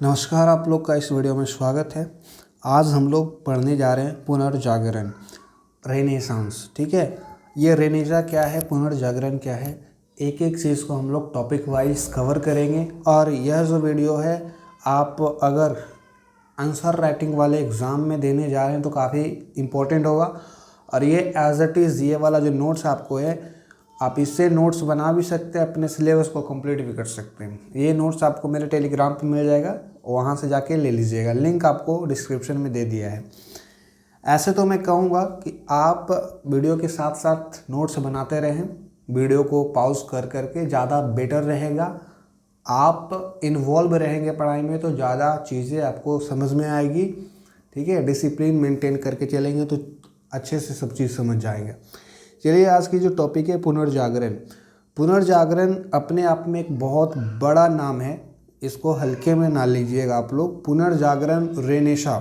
नमस्कार, आप लोग का इस वीडियो में स्वागत है। आज हम लोग पढ़ने जा रहे हैं पुनर्जागरण, रेनेसांस। ठीक है, ये रेनेसा क्या है, पुनर्जागरण क्या है, एक एक चीज़ को हम लोग टॉपिक वाइज कवर करेंगे। और यह जो वीडियो है, आप अगर आंसर राइटिंग वाले एग्ज़ाम में देने जा रहे हैं तो काफ़ी इम्पोर्टेंट होगा। और ये एज इट इज़ ये वाला जो नोट्स आपको है, आप इससे नोट्स बना भी सकते हैं, अपने सिलेबस को कंप्लीट भी कर सकते हैं। ये नोट्स आपको मेरे टेलीग्राम पे मिल जाएगा, वहाँ से जाके ले लीजिएगा, लिंक आपको डिस्क्रिप्शन में दे दिया है। ऐसे तो मैं कहूँगा कि आप वीडियो के साथ साथ नोट्स बनाते रहें, वीडियो को पॉज कर करके, ज़्यादा बेटर रहेगा। आप इन्वॉल्व रहेंगे पढ़ाई में तो ज़्यादा चीज़ें आपको समझ में आएगी। ठीक है, डिसिप्लिन मेंटेन करके चलेंगे तो अच्छे से सब चीज़ समझ जाएंगे। चलिए, आज की जो टॉपिक है पुनर्जागरण। पुनर्जागरण अपने आप में एक बहुत बड़ा नाम है, इसको हल्के में ना लीजिएगा आप लोग। पुनर्जागरण रेनेसा,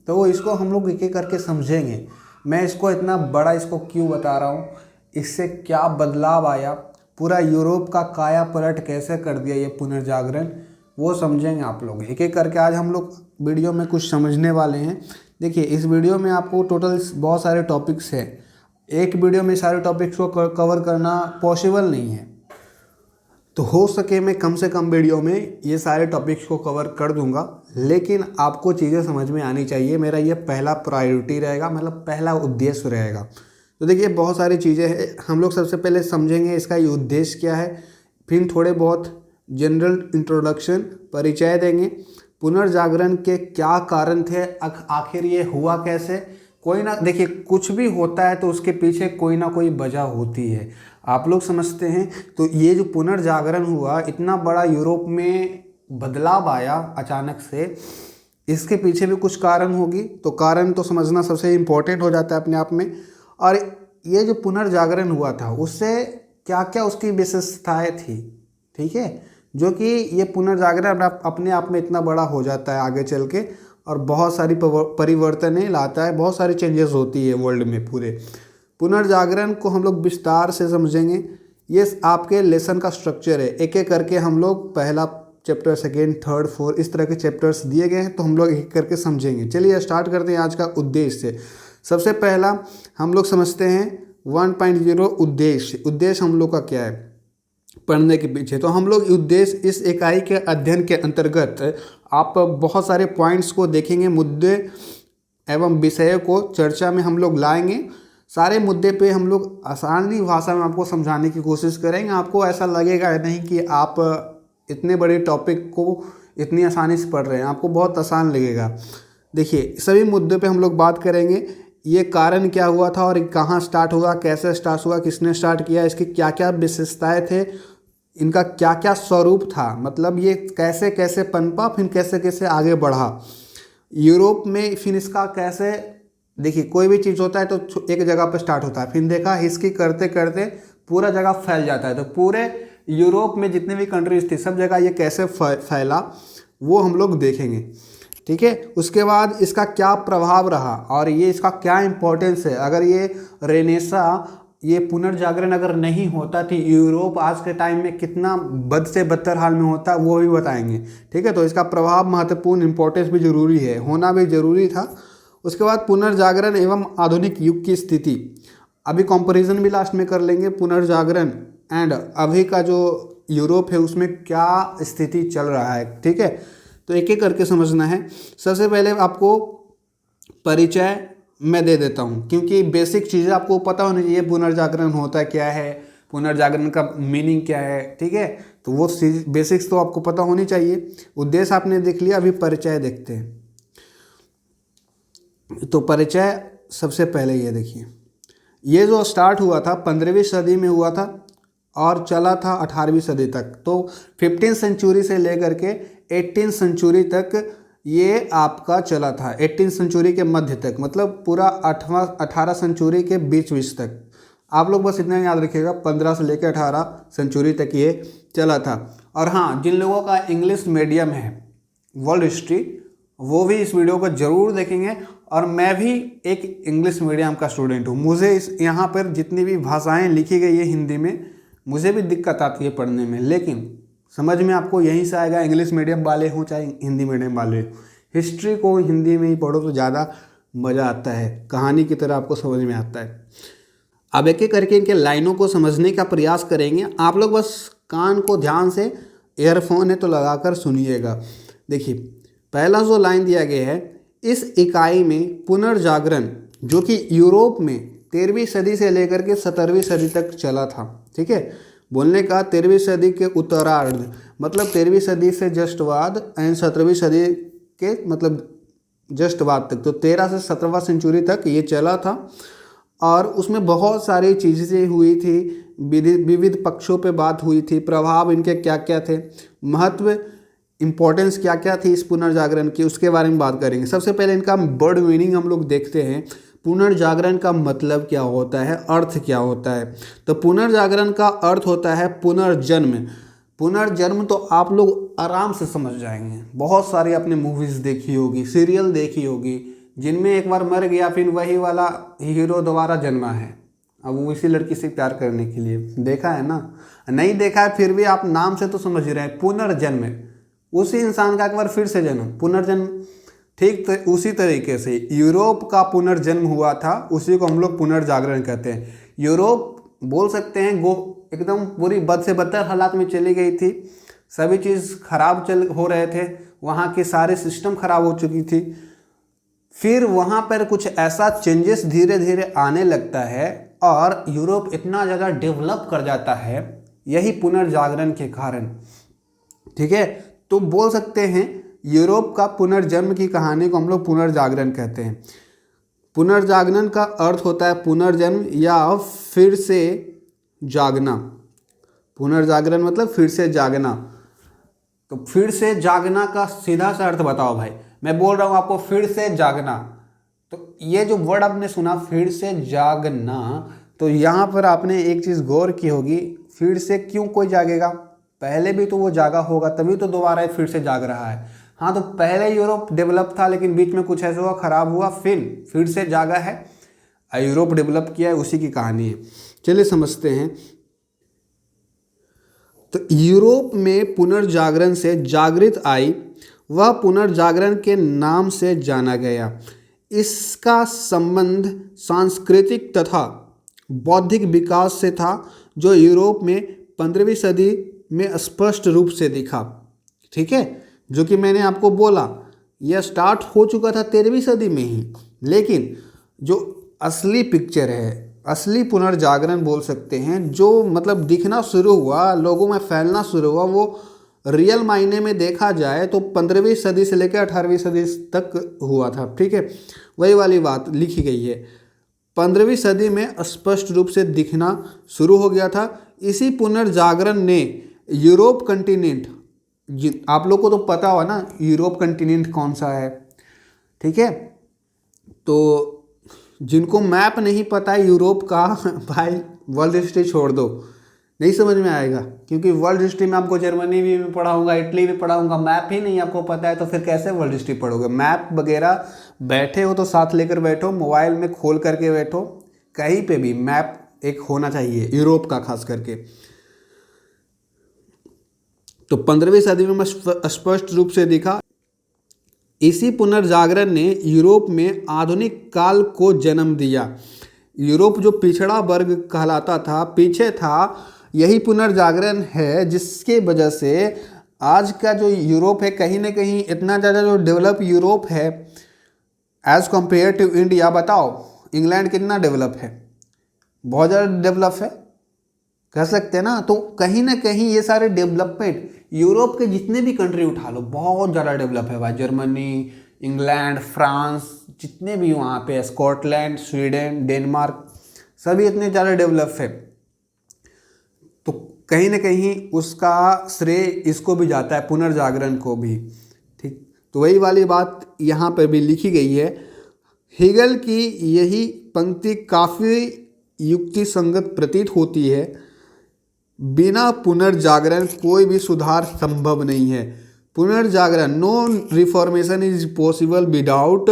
तो इसको हम लोग एक एक करके समझेंगे। मैं इसको इतना बड़ा इसको क्यों बता रहा हूँ, इससे क्या बदलाव आया, पूरा यूरोप का काया पलट कैसे कर दिया ये पुनर्जागरण, वो समझेंगे आप लोग एक एक करके। आज हम लोग वीडियो में कुछ समझने वाले हैं। देखिए, इस वीडियो में आपको टोटल बहुत सारे टॉपिक्स हैं। एक वीडियो में सारे टॉपिक्स को कवर करना पॉसिबल नहीं है, तो हो सके मैं कम से कम वीडियो में ये सारे टॉपिक्स को कवर कर दूंगा, लेकिन आपको चीज़ें समझ में आनी चाहिए। मेरा ये पहला प्रायोरिटी रहेगा, मतलब पहला उद्देश्य रहेगा। तो देखिए, बहुत सारी चीज़ें हैं। हम लोग सबसे पहले समझेंगे इसका ये उद्देश्य क्या है, फिर थोड़े बहुत जनरल इंट्रोडक्शन, परिचय देंगे। पुनर्जागरण के क्या कारण थे, आखिर ये हुआ कैसे। कोई ना, देखिए, कुछ भी होता है तो उसके पीछे कोई ना कोई वजह होती है, आप लोग समझते हैं। तो ये जो पुनर्जागरण हुआ, इतना बड़ा यूरोप में बदलाव आया अचानक से, इसके पीछे भी कुछ कारण होगी। तो कारण तो समझना सबसे इम्पोर्टेंट हो जाता है अपने आप में। और ये जो पुनर्जागरण हुआ था, उससे क्या क्या उसकी विशेषताएँ थी, ठीक है, जो कि ये पुनर्जागरण अपने आप में इतना बड़ा हो जाता है आगे चल के, और बहुत सारी परिवर्तनें लाता है, बहुत सारी चेंजेस होती है वर्ल्ड में पूरे। पुनर्जागरण को हम लोग विस्तार से समझेंगे। ये आपके लेसन का स्ट्रक्चर है, एक एक करके हम लोग पहला चैप्टर, सेकेंड, थर्ड, फोर्थ, इस तरह के चैप्टर्स दिए गए हैं, तो हम लोग एक एक करके समझेंगे। चलिए स्टार्ट करते हैं आज का उद्देश्य से। सबसे पहला हम लोग समझते हैं 1.0 उद्देश्य। उद्देश्य हम लोग का क्या है पढ़ने के पीछे, तो हम लोग उद्देश्य, इस इकाई के अध्ययन के अंतर्गत आप बहुत सारे पॉइंट्स को देखेंगे, मुद्दे एवं विषयों को चर्चा में हम लोग लाएंगे। सारे मुद्दे पे हम लोग आसानी भाषा में आपको समझाने की कोशिश करेंगे। आपको ऐसा लगेगा नहीं कि आप इतने बड़े टॉपिक को इतनी आसानी से पढ़ रहे हैं, आपको बहुत आसान लगेगा। देखिए, सभी मुद्दों पे हम लोग बात करेंगे। ये कारण क्या हुआ था और कहाँ स्टार्ट हुआ, कैसे स्टार्ट हुआ, किसने स्टार्ट किया, इसकी क्या क्या विशेषताएं थे, इनका क्या क्या स्वरूप था, मतलब ये कैसे कैसे पनपा, फिर कैसे कैसे आगे बढ़ा यूरोप में, फिर इसका कैसे। देखिए, कोई भी चीज़ होता है तो एक जगह पर स्टार्ट होता है, फिर देखा इसकी करते करते पूरा जगह फैल जाता है। तो पूरे यूरोप में जितने भी कंट्रीज थी, सब जगह ये कैसे फैला, वो हम लोग देखेंगे। ठीक है, उसके बाद इसका क्या प्रभाव रहा और ये इसका क्या इम्पोर्टेंस है। अगर ये रेनेसा, ये पुनर्जागरण अगर नहीं होता तो यूरोप आज के टाइम में कितना बद से बदतर हाल में होता, वो भी बताएंगे। ठीक है, तो इसका प्रभाव महत्वपूर्ण, इम्पोर्टेंस भी जरूरी है, होना भी जरूरी था। उसके बाद पुनर्जागरण एवं आधुनिक युग की स्थिति, अभी कंपैरिजन भी लास्ट में कर लेंगे, पुनर्जागरण एंड अभी का जो यूरोप है उसमें क्या स्थिति चल रहा है। ठीक है, तो एक एक करके समझना है। सबसे पहले आपको परिचय मैं दे देता हूँ, क्योंकि बेसिक चीज़ें आपको पता होनी चाहिए। पुनर्जागरण होता क्या है, पुनर्जागरण का मीनिंग क्या है, ठीक है, तो वो बेसिक्स तो आपको पता होनी चाहिए। उद्देश्य आपने देख लिया, अभी परिचय देखते हैं। तो परिचय सबसे पहले ये देखिए, ये जो स्टार्ट हुआ था 15वीं सदी में हुआ था और चला था 18वीं सदी तक। तो 15th सेंचुरी से लेकर के 18th सेंचुरी तक ये आपका चला था, 18th सेंचुरी के मध्य तक, मतलब पूरा 18 सेंचुरी के बीच तक। आप लोग बस इतना याद रखिएगा, 15 से लेकर 18 सेंचुरी तक ये चला था। और हाँ, जिन लोगों का इंग्लिश मीडियम है, वर्ल्ड हिस्ट्री, वो भी इस वीडियो को ज़रूर देखेंगे। और मैं भी एक इंग्लिश मीडियम का स्टूडेंट हूँ, मुझे यहाँ पर जितनी भी भाषाएँ लिखी गई है हिंदी में, मुझे भी दिक्कत आती है पढ़ने में, लेकिन समझ में आपको यहीं से आएगा, इंग्लिश मीडियम वाले हों चाहे हिंदी मीडियम वाले हों। हिस्ट्री को हिंदी में ही पढ़ो तो ज़्यादा मज़ा आता है, कहानी की तरह आपको समझ में आता है। अब एक एक करके इनके लाइनों को समझने का प्रयास करेंगे। आप लोग बस कान को ध्यान से, ईयरफोन है तो लगाकर सुनिएगा। देखिए पहला जो लाइन दिया गया है, इस इकाई में पुनर्जागरण जो कि यूरोप में 13वीं सदी से लेकर के 17वीं सदी तक चला था। ठीक है, बोलने का 13वीं सदी के उत्तरार्ध मतलब 13वीं सदी से जस्ट बाद एंड 17वीं सदी के मतलब जस्ट बाद तक, तो 13 से 17वां सेंचुरी तक ये चला था। और उसमें बहुत सारी चीज़ें हुई थी, विविध पक्षों पे बात हुई थी, प्रभाव इनके क्या क्या थे, महत्व इम्पोर्टेंस क्या क्या थी इस पुनर्जागरण की, उसके बारे में बात करेंगे। सबसे पहले इनका वर्ड मीनिंग हम लोग देखते हैं। पुनर्जागरण का मतलब क्या होता है, अर्थ क्या होता है। तो पुनर्जागरण का अर्थ होता है पुनर्जन्म। पुनर्जन्म तो आप लोग आराम से समझ जाएंगे, बहुत सारी आपने मूवीज़ देखी होगी, सीरियल देखी होगी, जिनमें एक बार मर गया फिर वही वाला हीरो दोबारा जन्मा है, अब वो इसी लड़की से प्यार करने के लिए। देखा है ना? नहीं देखा है फिर भी आप नाम से तो समझ रहे हैं, पुनर्जन्म, उसी इंसान का एक बार फिर से जन्म, पुनर्जन्म। ठीक तो उसी तरीके से यूरोप का पुनर्जन्म हुआ था, उसी को हम लोग पुनर्जागरण कहते हैं। यूरोप बोल सकते हैं एकदम पूरी बद से बदतर हालात में चली गई थी, सभी चीज़ खराब हो रहे थे, वहाँ के सारे सिस्टम खराब हो चुकी थी। फिर वहाँ पर कुछ ऐसा चेंजेस धीरे धीरे आने लगता है और यूरोप इतना ज़्यादा डेवलप कर जाता है, यही पुनर्जागरण के कारण। ठीक है, तो बोल सकते हैं यूरोप का पुनर्जन्म की कहानी को हम लोग पुनर्जागरण कहते हैं। पुनर्जागरण का अर्थ होता है पुनर्जन्म या फिर से जागना। पुनर्जागरण मतलब फिर से जागना। तो फिर से जागना का सीधा सा अर्थ बताओ भाई। मैं बोल रहा हूँ आपको फिर से जागना, तो ये जो वर्ड आपने सुना फिर से जागना, तो यहाँ पर आपने एक चीज़ गौर की होगी, फिर से क्यों कोई जागेगा? पहले भी तो वो जागा होगा, तभी तो दोबारा फिर से जाग रहा है। हाँ, तो पहले यूरोप डेवलप था लेकिन बीच में कुछ ऐसा हुआ, खराब हुआ, फिर से जागा है, यूरोप डेवलप किया है, उसी की कहानी है। चलिए समझते हैं। तो यूरोप में पुनर्जागरण से जागृत आई, वह पुनर्जागरण के नाम से जाना गया। इसका संबंध सांस्कृतिक तथा बौद्धिक विकास से था, जो यूरोप में 15वीं सदी में स्पष्ट रूप से दिखा। ठीक है, जो कि मैंने आपको बोला यह स्टार्ट हो चुका था 13वीं सदी में ही, लेकिन जो असली पिक्चर है, असली पुनर्जागरण बोल सकते हैं, जो मतलब दिखना शुरू हुआ, लोगों में फैलना शुरू हुआ, वो रियल मायने में देखा जाए तो 15वीं सदी से लेकर 18वीं सदी तक हुआ था। ठीक है, वही वाली बात लिखी गई है। 15वीं सदी में स्पष्ट रूप से दिखना शुरू हो गया था। इसी पुनर्जागरण ने यूरोप कंटिनेंट, आप लोग को तो पता हुआ ना यूरोप कंटिनेंट कौन सा है। ठीक है, तो जिनको मैप नहीं पता है यूरोप का, भाई वर्ल्ड हिस्ट्री छोड़ दो, नहीं समझ में आएगा, क्योंकि वर्ल्ड हिस्ट्री में आपको जर्मनी भी पढ़ाऊंगा, इटली भी पढ़ाऊंगा, मैप ही नहीं आपको पता है तो फिर कैसे वर्ल्ड हिस्ट्री पढ़ोगे? मैप वगैरह बैठे हो तो साथ लेकर बैठो, मोबाइल में खोल करके बैठो, कहीं पे भी मैप एक होना चाहिए यूरोप का खास करके। तो 15वीं सदी में स्पष्ट रूप से दिखा। इसी पुनर्जागरण ने यूरोप में आधुनिक काल को जन्म दिया। यूरोप जो पिछड़ा वर्ग कहलाता था, पीछे था, यही पुनर्जागरण है जिसके वजह से आज का जो यूरोप है कहीं ना कहीं इतना ज़्यादा जो डेवलप यूरोप है एज़ कम्पेयर टू इंडिया। बताओ इंग्लैंड कितना डेवलप है? बहुत ज़्यादा डेवलप है, कह सकते हैं ना। तो कहीं ना कहीं ये सारे डेवलपमेंट यूरोप के जितने भी कंट्री उठा लो बहुत ज़्यादा डेवलप है भाई। जर्मनी, इंग्लैंड, फ्रांस, जितने भी वहाँ पे, स्कॉटलैंड, स्वीडन, डेनमार्क, सभी इतने ज़्यादा डेवलप है। तो कहीं ना कहीं उसका श्रेय इसको भी जाता है, पुनर्जागरण को भी। ठीक, तो वही वाली बात यहाँ पर भी लिखी गई है। हेगल की यही पंक्ति काफ़ी युक्ति संगत प्रतीत होती है। बिना पुनर्जागरण कोई भी सुधार संभव नहीं है। पुनर्जागरण, no reformation is possible without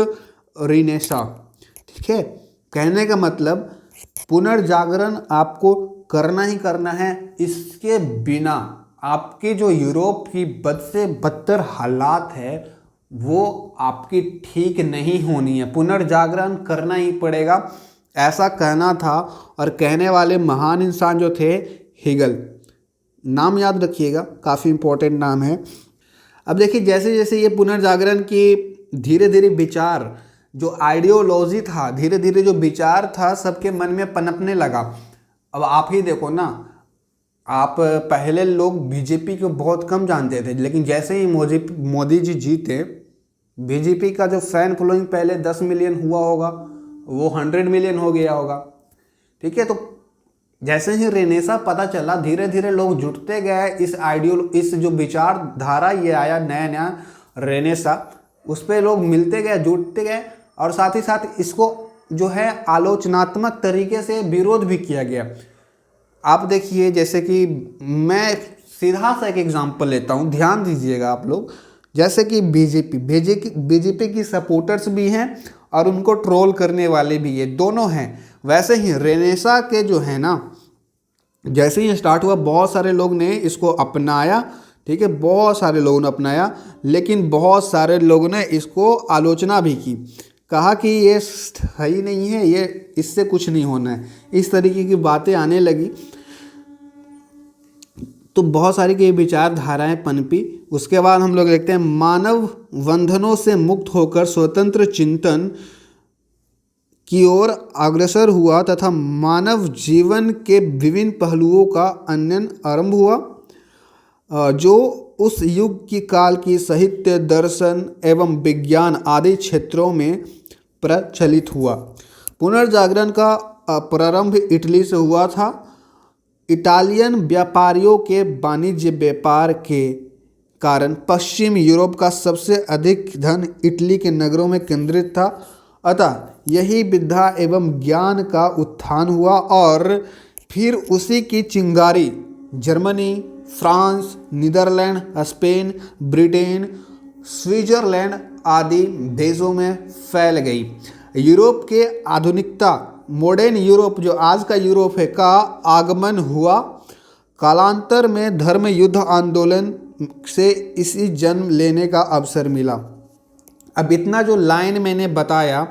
renaissance. ठीक है, कहने का मतलब पुनर्जागरण आपको करना ही करना है, इसके बिना आपकी जो यूरोप की बद से बदतर हालात है वो आपकी ठीक नहीं होनी है, पुनर्जागरण करना ही पड़ेगा, ऐसा कहना था। और कहने वाले महान इंसान जो थे हेगल, नाम याद रखिएगा, काफ़ी इंपॉर्टेंट नाम है। अब देखिए जैसे जैसे ये पुनर्जागरण की धीरे धीरे विचार, जो आइडियोलॉजी था, धीरे धीरे जो विचार था सबके मन में पनपने लगा। अब आप ही देखो ना, आप पहले लोग बीजेपी को बहुत कम जानते थे, लेकिन जैसे ही मोदी जी जीते, बीजेपी का जो फैन फॉलोइंग पहले 10 मिलियन हुआ होगा वो 100 मिलियन हो गया होगा। ठीक है, तो जैसे ही रेनेसा पता चला, धीरे धीरे लोग जुटते गए, इस जो विचारधारा ये आया नया नया रेनेसा, उस पर लोग मिलते गए, जुटते गए, और साथ ही साथ इसको जो है आलोचनात्मक तरीके से विरोध भी किया गया। आप देखिए, जैसे कि मैं सीधा सा एक एग्जांपल लेता हूँ, ध्यान दीजिएगा आप लोग। जैसे कि बीजेपी की सपोर्टर्स भी हैं और उनको ट्रोल करने वाले भी ये दोनों हैं। वैसे ही रेनेसा के जो है ना, जैसे ही स्टार्ट हुआ बहुत सारे लोग ने इसको अपनाया। ठीक है, बहुत सारे लोगों ने अपनाया, लेकिन बहुत सारे लोगों ने इसको आलोचना भी की, कहा कि ये सही नहीं है, ये इससे कुछ नहीं होना है, इस तरीके की बातें आने लगी। तो बहुत सारी की विचारधाराएं पनपी। उसके बाद हम लोग देखते हैं मानव बंधनों से मुक्त होकर स्वतंत्र चिंतन की ओर अग्रसर हुआ तथा मानव जीवन के विभिन्न पहलुओं का अध्ययन आरंभ हुआ, जो उस युग की काल की साहित्य, दर्शन एवं विज्ञान आदि क्षेत्रों में प्रचलित हुआ। पुनर्जागरण का प्रारंभ इटली से हुआ था। इटालियन व्यापारियों के वाणिज्य व्यापार के कारण पश्चिम यूरोप का सबसे अधिक धन इटली के नगरों में केंद्रित था। अतः यही विद्या एवं ज्ञान का उत्थान हुआ और फिर उसी की चिंगारी Germany, France, Netherlands, Spain, Britain, Switzerland आदि देशों में फैल गई। यूरोप के आधुनिकता, मॉडर्न यूरोप, जो आज का यूरोप है, का आगमन हुआ। कालांतर में धर्म युद्ध आंदोलन से इसी जन्म लेने का अवसर मिला। अब इतना जो लाइन मैंने बताया,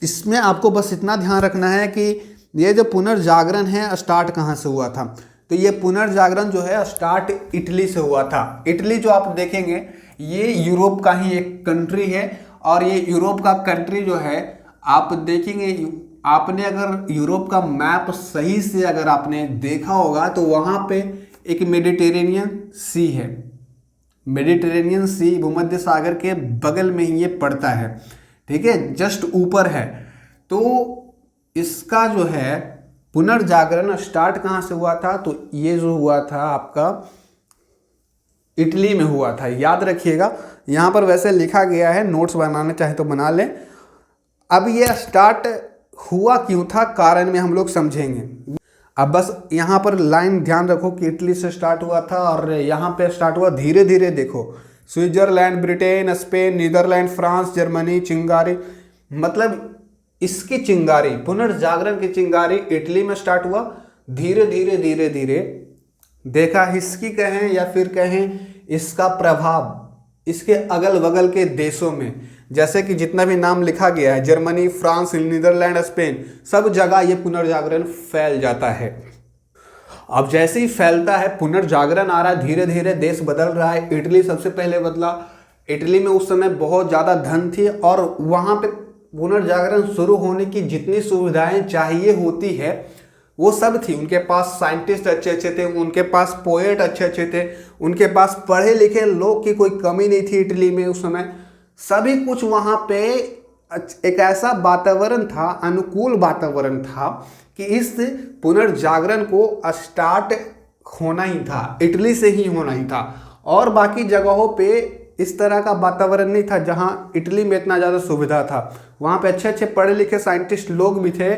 इसमें आपको बस इतना ध्यान रखना है कि ये जो पुनर्जागरण है स्टार्ट कहाँ से हुआ था। तो ये पुनर्जागरण जो है स्टार्ट इटली से हुआ था। इटली जो आप देखेंगे ये यूरोप का ही एक कंट्री है, और ये यूरोप का कंट्री जो है आप देखेंगे, आपने अगर यूरोप का मैप सही से अगर आपने देखा होगा तो वहाँ पे एक मेडिटेरेनियन सी है। मेडिटेरेनियन सी भूमध्य सागर के बगल में ही ये पड़ता है। ठीक है, जस्ट ऊपर है। तो इसका जो है पुनर्जागरण स्टार्ट कहाँ से हुआ था, तो ये जो हुआ था आपका इटली में हुआ था। याद रखिएगा, यहाँ पर वैसे लिखा गया है, नोट्स बनाना चाहे तो बना लें। अब ये स्टार्ट हुआ क्यों था, कारण में हम लोग समझेंगे। अब बस यहाँ पर लाइन ध्यान रखो कि इटली से स्टार्ट हुआ था और यहाँ पे स्टार्ट हुआ धीरे धीरे। देखो, Switzerland, Britain, Spain, Netherlands, France, Germany, चिंगारी, मतलब इसकी चिंगारी, पुनर्जागरण की चिंगारी इटली में स्टार्ट हुआ। धीरे धीरे धीरे धीरे देखा, हिस्की कहें या फिर कहें इसका प्रभाव इसके अगल बगल के देशों में, जैसे कि जितना भी नाम लिखा गया है, जर्मनी, फ्रांस, नीदरलैंड, स्पेन, सब जगह ये पुनर्जागरण फैल जाता है। अब जैसे ही फैलता है, पुनर्जागरण आ रहा है, धीरे धीरे देश बदल रहा है। इटली सबसे पहले बदला। इटली में उस समय बहुत ज़्यादा धन थी और वहाँ पे पुनर्जागरण शुरू होने की जितनी सुविधाएं चाहिए होती है वो सब थी। उनके पास साइंटिस्ट अच्छे अच्छे थे, उनके पास पोएट अच्छे अच्छे थे, उनके पास पढ़े लिखे लोग की कोई कमी नहीं थी इटली में उस समय। सभी कुछ वहाँ पे एक ऐसा वातावरण था, अनुकूल वातावरण था कि इस पुनर्जागरण को स्टार्ट होना ही था, इटली से ही होना ही था। और बाकी जगहों पे इस तरह का वातावरण नहीं था जहाँ इटली में इतना ज़्यादा सुविधा था। वहाँ पे अच्छे अच्छे पढ़े लिखे साइंटिस्ट लोग भी थे,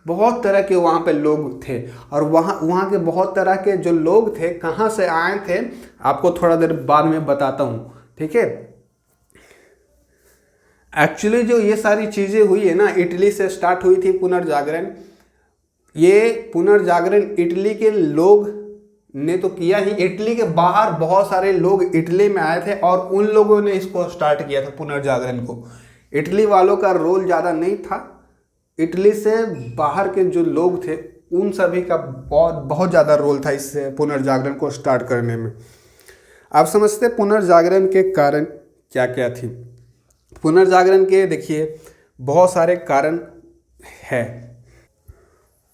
बहुत तरह के वहाँ पे लोग थे। और वहाँ के बहुत तरह के जो लोग थे कहाँ से आए थे आपको थोड़ा देर बाद में बताता हूँ। ठीक है, एक्चुअली जो ये सारी चीज़ें हुई है ना, इटली से स्टार्ट हुई थी पुनर्जागरण। ये पुनर्जागरण इटली के लोग ने तो किया ही, इटली के बाहर बहुत सारे लोग इटली में आए थे और उन लोगों ने इसको स्टार्ट किया था पुनर्जागरण को। इटली वालों का रोल ज़्यादा नहीं था, इटली से बाहर के जो लोग थे उन सभी का बहुत बहुत ज़्यादा रोल था इस पुनर्जागरण को स्टार्ट करने में। आप समझते पुनर्जागरण के कारण क्या क्या थी। पुनर्जागरण के देखिए बहुत सारे कारण है।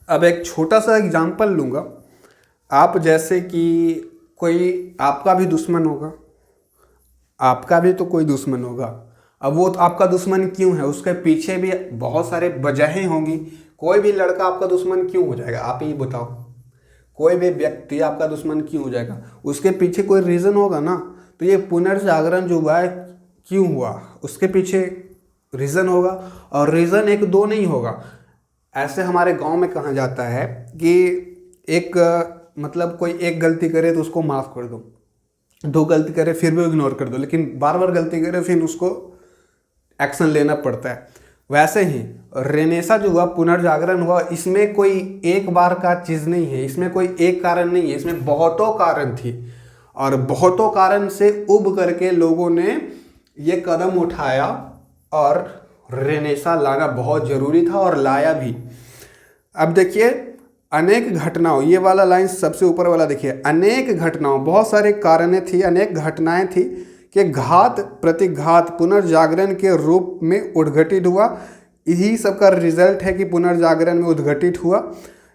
अब एक छोटा सा एग्जांपल लूँगा। आप जैसे कि कोई आपका भी दुश्मन होगा, आपका भी तो कोई दुश्मन होगा। अब वो तो आपका दुश्मन क्यों है, उसके पीछे भी बहुत सारे वजहें होंगी। कोई भी लड़का आपका दुश्मन क्यों हो जाएगा, आप ही बताओ। कोई भी व्यक्ति आपका दुश्मन क्यों हो जाएगा, उसके पीछे कोई रीज़न होगा ना। तो ये पुनर्जागरण जो हुआ है क्यों हुआ, उसके पीछे रीज़न होगा, और रीज़न एक दो नहीं होगा। ऐसे हमारे गांव में कहा जाता है कि एक मतलब कोई एक गलती करे तो उसको माफ़ कर दो, दो गलती करे फिर भी इग्नोर कर दो, लेकिन बार बार गलती करे फिर उसको एक्शन लेना पड़ता है। वैसे ही रेनेसा जो हुआ, पुनर्जागरण हुआ, इसमें कोई एक बार का चीज़ नहीं है, इसमें कोई एक कारण नहीं है, इसमें बहुतों कारण थी और बहुतों कारण से उब करके लोगों ने ये कदम उठाया और रेनेसा लाना बहुत ज़रूरी था और लाया भी। अब देखिए अनेक घटनाओं, ये वाला लाइन सबसे ऊपर वाला देखिए, अनेक घटनाओं, बहुत सारे कारणें थी, अनेक घटनाएं थी कि घात प्रतिघात पुनर्जागरण के रूप में उद्घटित हुआ। यही सब का रिजल्ट है कि पुनर्जागरण में उद्घटित हुआ।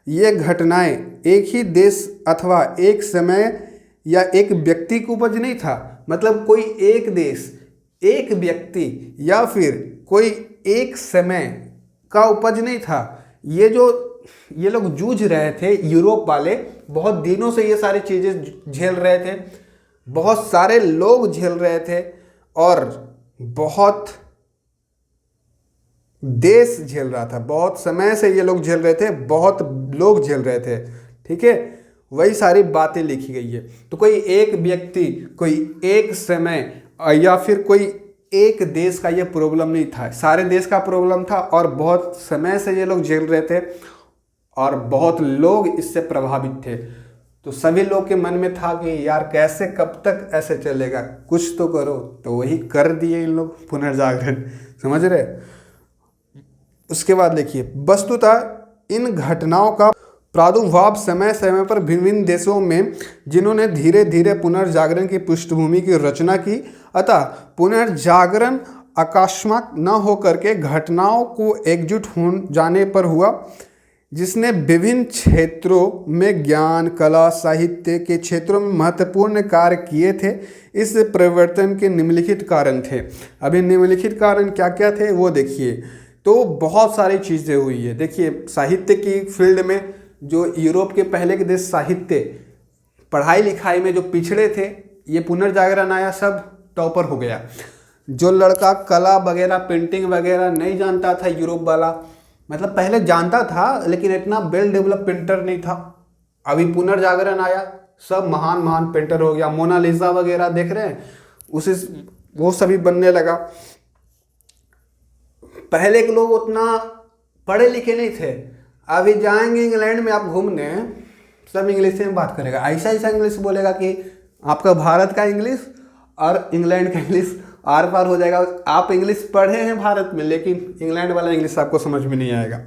ये घटनाएं एक ही देश अथवा एक समय या एक व्यक्ति की उपज नहीं था, मतलब कोई एक देश, एक व्यक्ति या फिर कोई एक समय का उपज नहीं था। ये लोग जूझ रहे थे, यूरोप वाले बहुत दिनों से ये सारी चीज़ें झेल रहे थे, बहुत सारे लोग झेल रहे थे और बहुत देश झेल रहा था, बहुत समय से ये लोग झेल रहे थे, बहुत लोग झेल रहे थे। ठीक है, वही सारी बातें लिखी गई है। तो कोई एक व्यक्ति, कोई एक समय या फिर कोई एक देश का ये प्रॉब्लम नहीं था, सारे देश का प्रॉब्लम था और बहुत समय से ये लोग झेल रहे थे और बहुत लोग इससे प्रभावित थे। तो सभी लोग के मन में था कि यार कैसे, कब तक ऐसे चलेगा, कुछ तो करो। तो वही कर दिए इन लोग, पुनर्जागरण। समझ रहे। उसके बाद देखिए, वस्तुतः इन घटनाओं का प्रादुर्भाव समय समय पर भिन्न भिन्न देशों में, जिन्होंने धीरे धीरे पुनर्जागरण की पृष्ठभूमि की रचना की। अतः पुनर्जागरण अकस्मात न होकर के घटनाओं को एकजुट हो जाने पर हुआ, जिसने विभिन्न क्षेत्रों में ज्ञान, कला, साहित्य के क्षेत्रों में महत्वपूर्ण कार्य किए थे। इस परिवर्तन के निम्नलिखित कारण थे। अभी निम्नलिखित कारण क्या क्या थे वो देखिए। तो बहुत सारी चीज़ें हुई है। देखिए साहित्य की फील्ड में जो यूरोप के पहले के देश साहित्य, पढ़ाई लिखाई में जो पिछड़े थे, ये पुनर्जागरण आया, सब टॉपर हो गया। जो लड़का कला वगैरह, पेंटिंग वगैरह नहीं जानता था यूरोप वाला, मतलब पहले जानता था लेकिन इतना वेल डेवलप पेंटर नहीं था, अभी पुनर्जागरण आया, सब महान महान पेंटर हो गया। मोनालिसा वगैरह देख रहे हैं, उसे वो सभी बनने लगा। पहले के लोग उतना पढ़े लिखे नहीं थे, अभी जाएंगे इंग्लैंड में आप घूमने, सब इंग्लिश में बात करेगा, ऐसा ऐसा इंग्लिश बोलेगा कि आपका भारत का इंग्लिश और इंग्लैंड का इंग्लिश आर पार हो जाएगा। आप इंग्लिश पढ़े हैं भारत में, लेकिन इंग्लैंड वाला इंग्लिश आपको समझ में नहीं आएगा।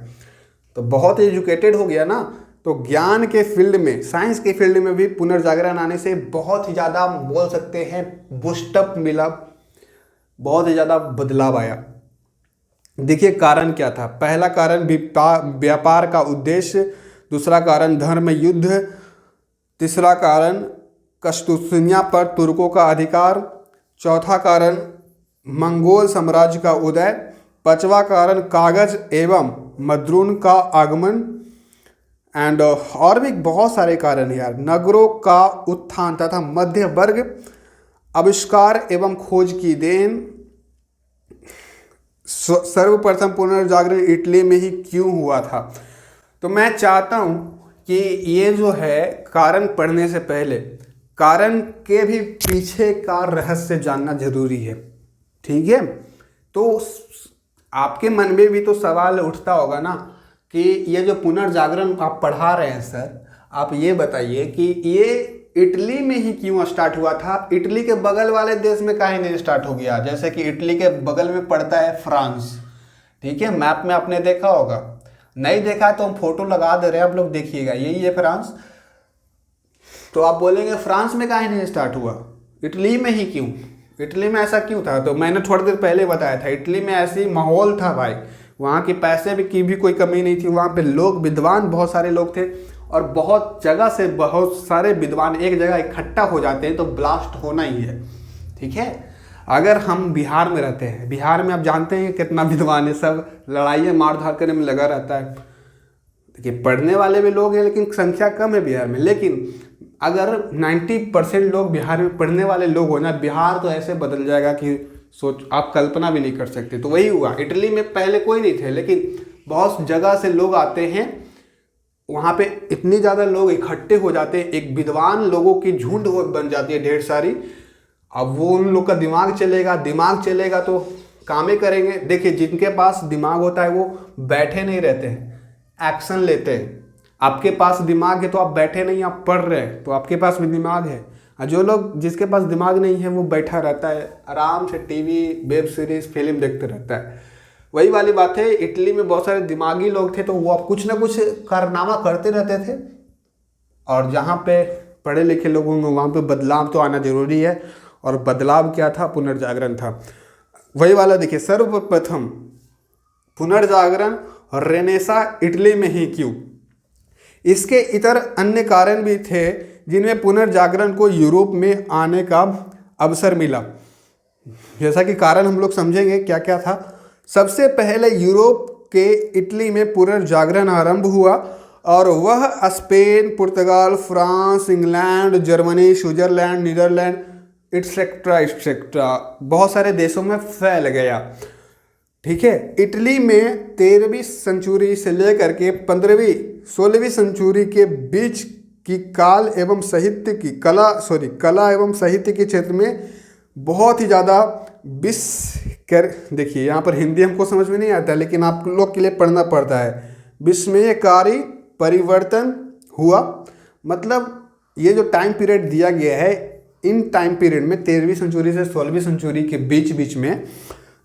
तो बहुत एजुकेटेड हो गया ना। तो ज्ञान के फील्ड में, साइंस के फील्ड में भी पुनर्जागरण आने से बहुत ही ज़्यादा बोल सकते हैं बूस्टअप मिला, बहुत ही ज़्यादा बदलाव आया। देखिए कारण क्या था। पहला कारण व्यापार का उद्देश्य, दूसरा कारण धर्म युद्ध, तीसरा कारण कस्तूनिया पर तुर्कों का अधिकार, चौथा कारण मंगोल साम्राज्य का उदय, पांचवा कारण कागज एवं मद्रून का आगमन, एंड और भी बहुत सारे कारण यार। नगरों का उत्थान तथा मध्य वर्ग, आविष्कार एवं खोज की देन। सर्वप्रथम पुनर्जागरण इटली में ही क्यों हुआ था। तो मैं चाहता हूं कि ये जो है कारण पढ़ने से पहले कारण के भी पीछे का रहस्य जानना जरूरी है। ठीक है, तो आपके मन में भी तो सवाल उठता होगा ना कि ये जो पुनर्जागरण आप पढ़ा रहे हैं सर, आप ये बताइए कि ये इटली में ही क्यों स्टार्ट हुआ था, इटली के बगल वाले देश में काहे नहीं स्टार्ट हो गया। जैसे कि इटली के बगल में पड़ता है फ्रांस, ठीक है, मैप में आपने देखा होगा, नहीं देखा तो हम फोटो लगा दे रहे हैं, आप लोग देखिएगा, यही है फ्रांस। तो आप बोलेंगे फ्रांस में काहे नहीं स्टार्ट हुआ, इटली में ही क्यों, इटली में ऐसा क्यों था। तो मैंने थोड़ी देर पहले बताया था, इटली में ऐसी माहौल था भाई, वहाँ के पैसे की भी कोई कमी नहीं थी, वहाँ पे लोग विद्वान बहुत सारे लोग थे, और बहुत जगह से बहुत सारे विद्वान एक जगह इकट्ठा हो जाते हैं तो ब्लास्ट होना ही है, ठीक है। अगर हम बिहार में रहते हैं, बिहार में आप जानते हैं कितना विद्वान है, सब लड़ाइयाँ मार धाड़ करने में लगा रहता है। देखिए पढ़ने वाले भी लोग हैं लेकिन संख्या कम है बिहार में, लेकिन अगर 90% लोग बिहार में पढ़ने वाले लोग हो ना, बिहार तो ऐसे बदल जाएगा कि सोच आप कल्पना भी नहीं कर सकते। तो वही हुआ, इटली में पहले कोई नहीं थे, लेकिन बहुत जगह से लोग आते हैं, वहाँ पे इतनी ज़्यादा लोग इकट्ठे हो जाते हैं, एक विद्वान लोगों की झुंड बन जाती है ढेर सारी। अब वो उन लोग का दिमाग चलेगा तो कामें करेंगे। देखिए जिनके पास दिमाग होता है वो बैठे नहीं रहते हैं, एक्शन लेते हैं। आपके पास दिमाग है तो आप बैठे नहीं, आप पढ़ रहे हैं तो आपके पास भी दिमाग है। और जो लोग जिसके पास दिमाग नहीं है वो बैठा रहता है, आराम से टीवी, वेब सीरीज, फिल्म देखते रहता है। वही वाली बात है, इटली में बहुत सारे दिमागी लोग थे तो वो अब कुछ ना कुछ कारनामा करते रहते थे, और जहाँ पे पढ़े लिखे लोग होंगे वहाँ पे बदलाव तो आना जरूरी है। और बदलाव क्या था, पुनर्जागरण था। वही वाला देखिए, सर्वप्रथम पुनर्जागरण रेनेसा इटली में ही क्यों। इसके इतर अन्य कारण भी थे जिनमें पुनर्जागरण को यूरोप में आने का अवसर मिला। जैसा कि कारण हम लोग समझेंगे क्या क्या था। सबसे पहले यूरोप के इटली में पुनर्जागरण आरंभ हुआ, और वह Spain, Portugal, France, England, Germany, Switzerland, Netherland etcetera बहुत सारे देशों में फैल गया, ठीक है। इटली में 13वीं सेंचुरी से लेकर के 16वीं सेंचुरी के बीच की कला एवं साहित्य के क्षेत्र में बहुत ही ज़्यादा देखिए यहाँ पर हिंदी हमको समझ में नहीं आता लेकिन आप लोग के लिए पढ़ना पड़ता है। विस्मयकारी परिवर्तन हुआ, मतलब ये जो टाइम पीरियड दिया गया है, इन टाइम पीरियड में 13वीं सेंचुरी से 16वीं सेंचुरी के बीच में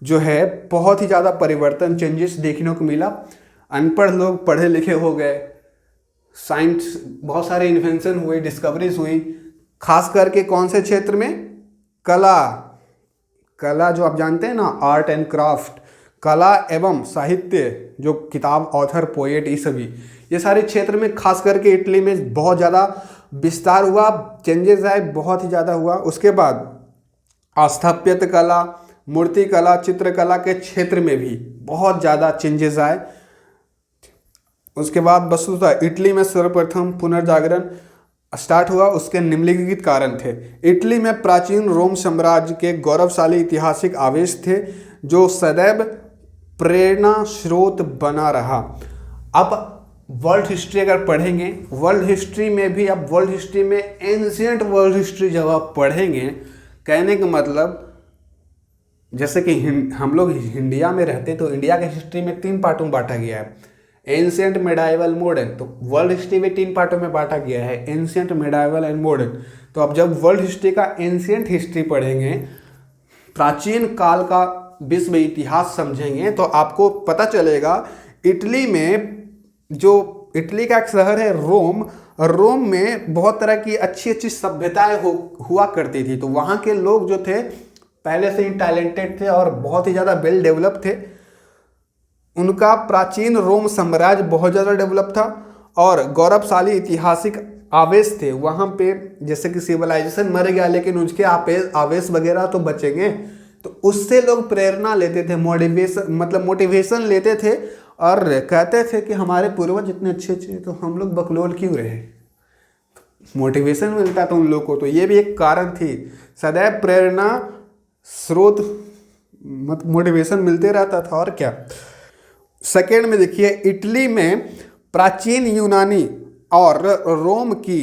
जो है बहुत ही ज़्यादा परिवर्तन, चेंजेस देखने को मिला। अनपढ़ लोग पढ़े लिखे हो गए, साइंस, बहुत सारे इन्वेंशन हुए, डिस्कवरीज हुई, खास करके कौन से क्षेत्र में, कला जो आप जानते हैं ना, आर्ट एंड क्राफ्ट, कला एवं साहित्य, जो किताब, ऑथर, पोएट, ये सारे क्षेत्र में खास करके इटली में बहुत ज़्यादा विस्तार हुआ, चेंजेस आए, बहुत ही ज़्यादा हुआ। उसके बाद स्थापत्य कला, मूर्ति कला, चित्रकला के क्षेत्र में भी बहुत ज़्यादा चेंजेस आए। उसके बाद वस्तुतः इटली में सर्वप्रथम पुनर्जागरण स्टार्ट हुआ, उसके निम्नलिखित कारण थे। इटली में प्राचीन रोम साम्राज्य के गौरवशाली ऐतिहासिक आवेश थे जो सदैव प्रेरणा स्रोत बना रहा। अब वर्ल्ड हिस्ट्री अगर पढ़ेंगे, वर्ल्ड हिस्ट्री में भी, अब वर्ल्ड हिस्ट्री में एंशिएंट वर्ल्ड हिस्ट्री जब आप पढ़ेंगे, कहने का मतलब जैसे कि हम लोग इंडिया में रहते तो इंडिया के हिस्ट्री में 3 पार्टों में बांटा गया है, एंशिएंट, मिडाइवल, मॉडर्न। तो वर्ल्ड हिस्ट्री में 3 पार्टों में बांटा गया है, एंशिएंट, मिडाइवल एंड मॉडर्न। तो अब जब वर्ल्ड हिस्ट्री का एंशिएंट हिस्ट्री पढ़ेंगे, प्राचीन काल का विश्व इतिहास समझेंगे, तो आपको पता चलेगा इटली में, जो इटली का एक शहर है रोम में बहुत तरह की अच्छी सभ्यताएं हुआ करती थी। तो वहाँ के लोग जो थे पहले से ही टैलेंटेड थे और बहुत ही ज़्यादा वेल डेवलप थे। उनका प्राचीन रोम साम्राज्य बहुत ज़्यादा डेवलप था और गौरवशाली ऐतिहासिक आवेश थे वहाँ पे। जैसे कि सिविलाइजेशन मर गया लेकिन उसके आवेश वगैरह तो बचेंगे, तो उससे लोग प्रेरणा लेते थे, मोटिवेशन लेते थे और कहते थे कि हमारे पूर्वज इतने अच्छे तो हम लोग बकलोल क्यों रहे। मोटिवेशन मिलता था उन लोगों को, तो ये भी एक कारण थी। सदैव प्रेरणा स्रोत, मोटिवेशन मिलते रहता था। और क्या, सेकेंड में देखिए, इटली में प्राचीन यूनानी और रोम की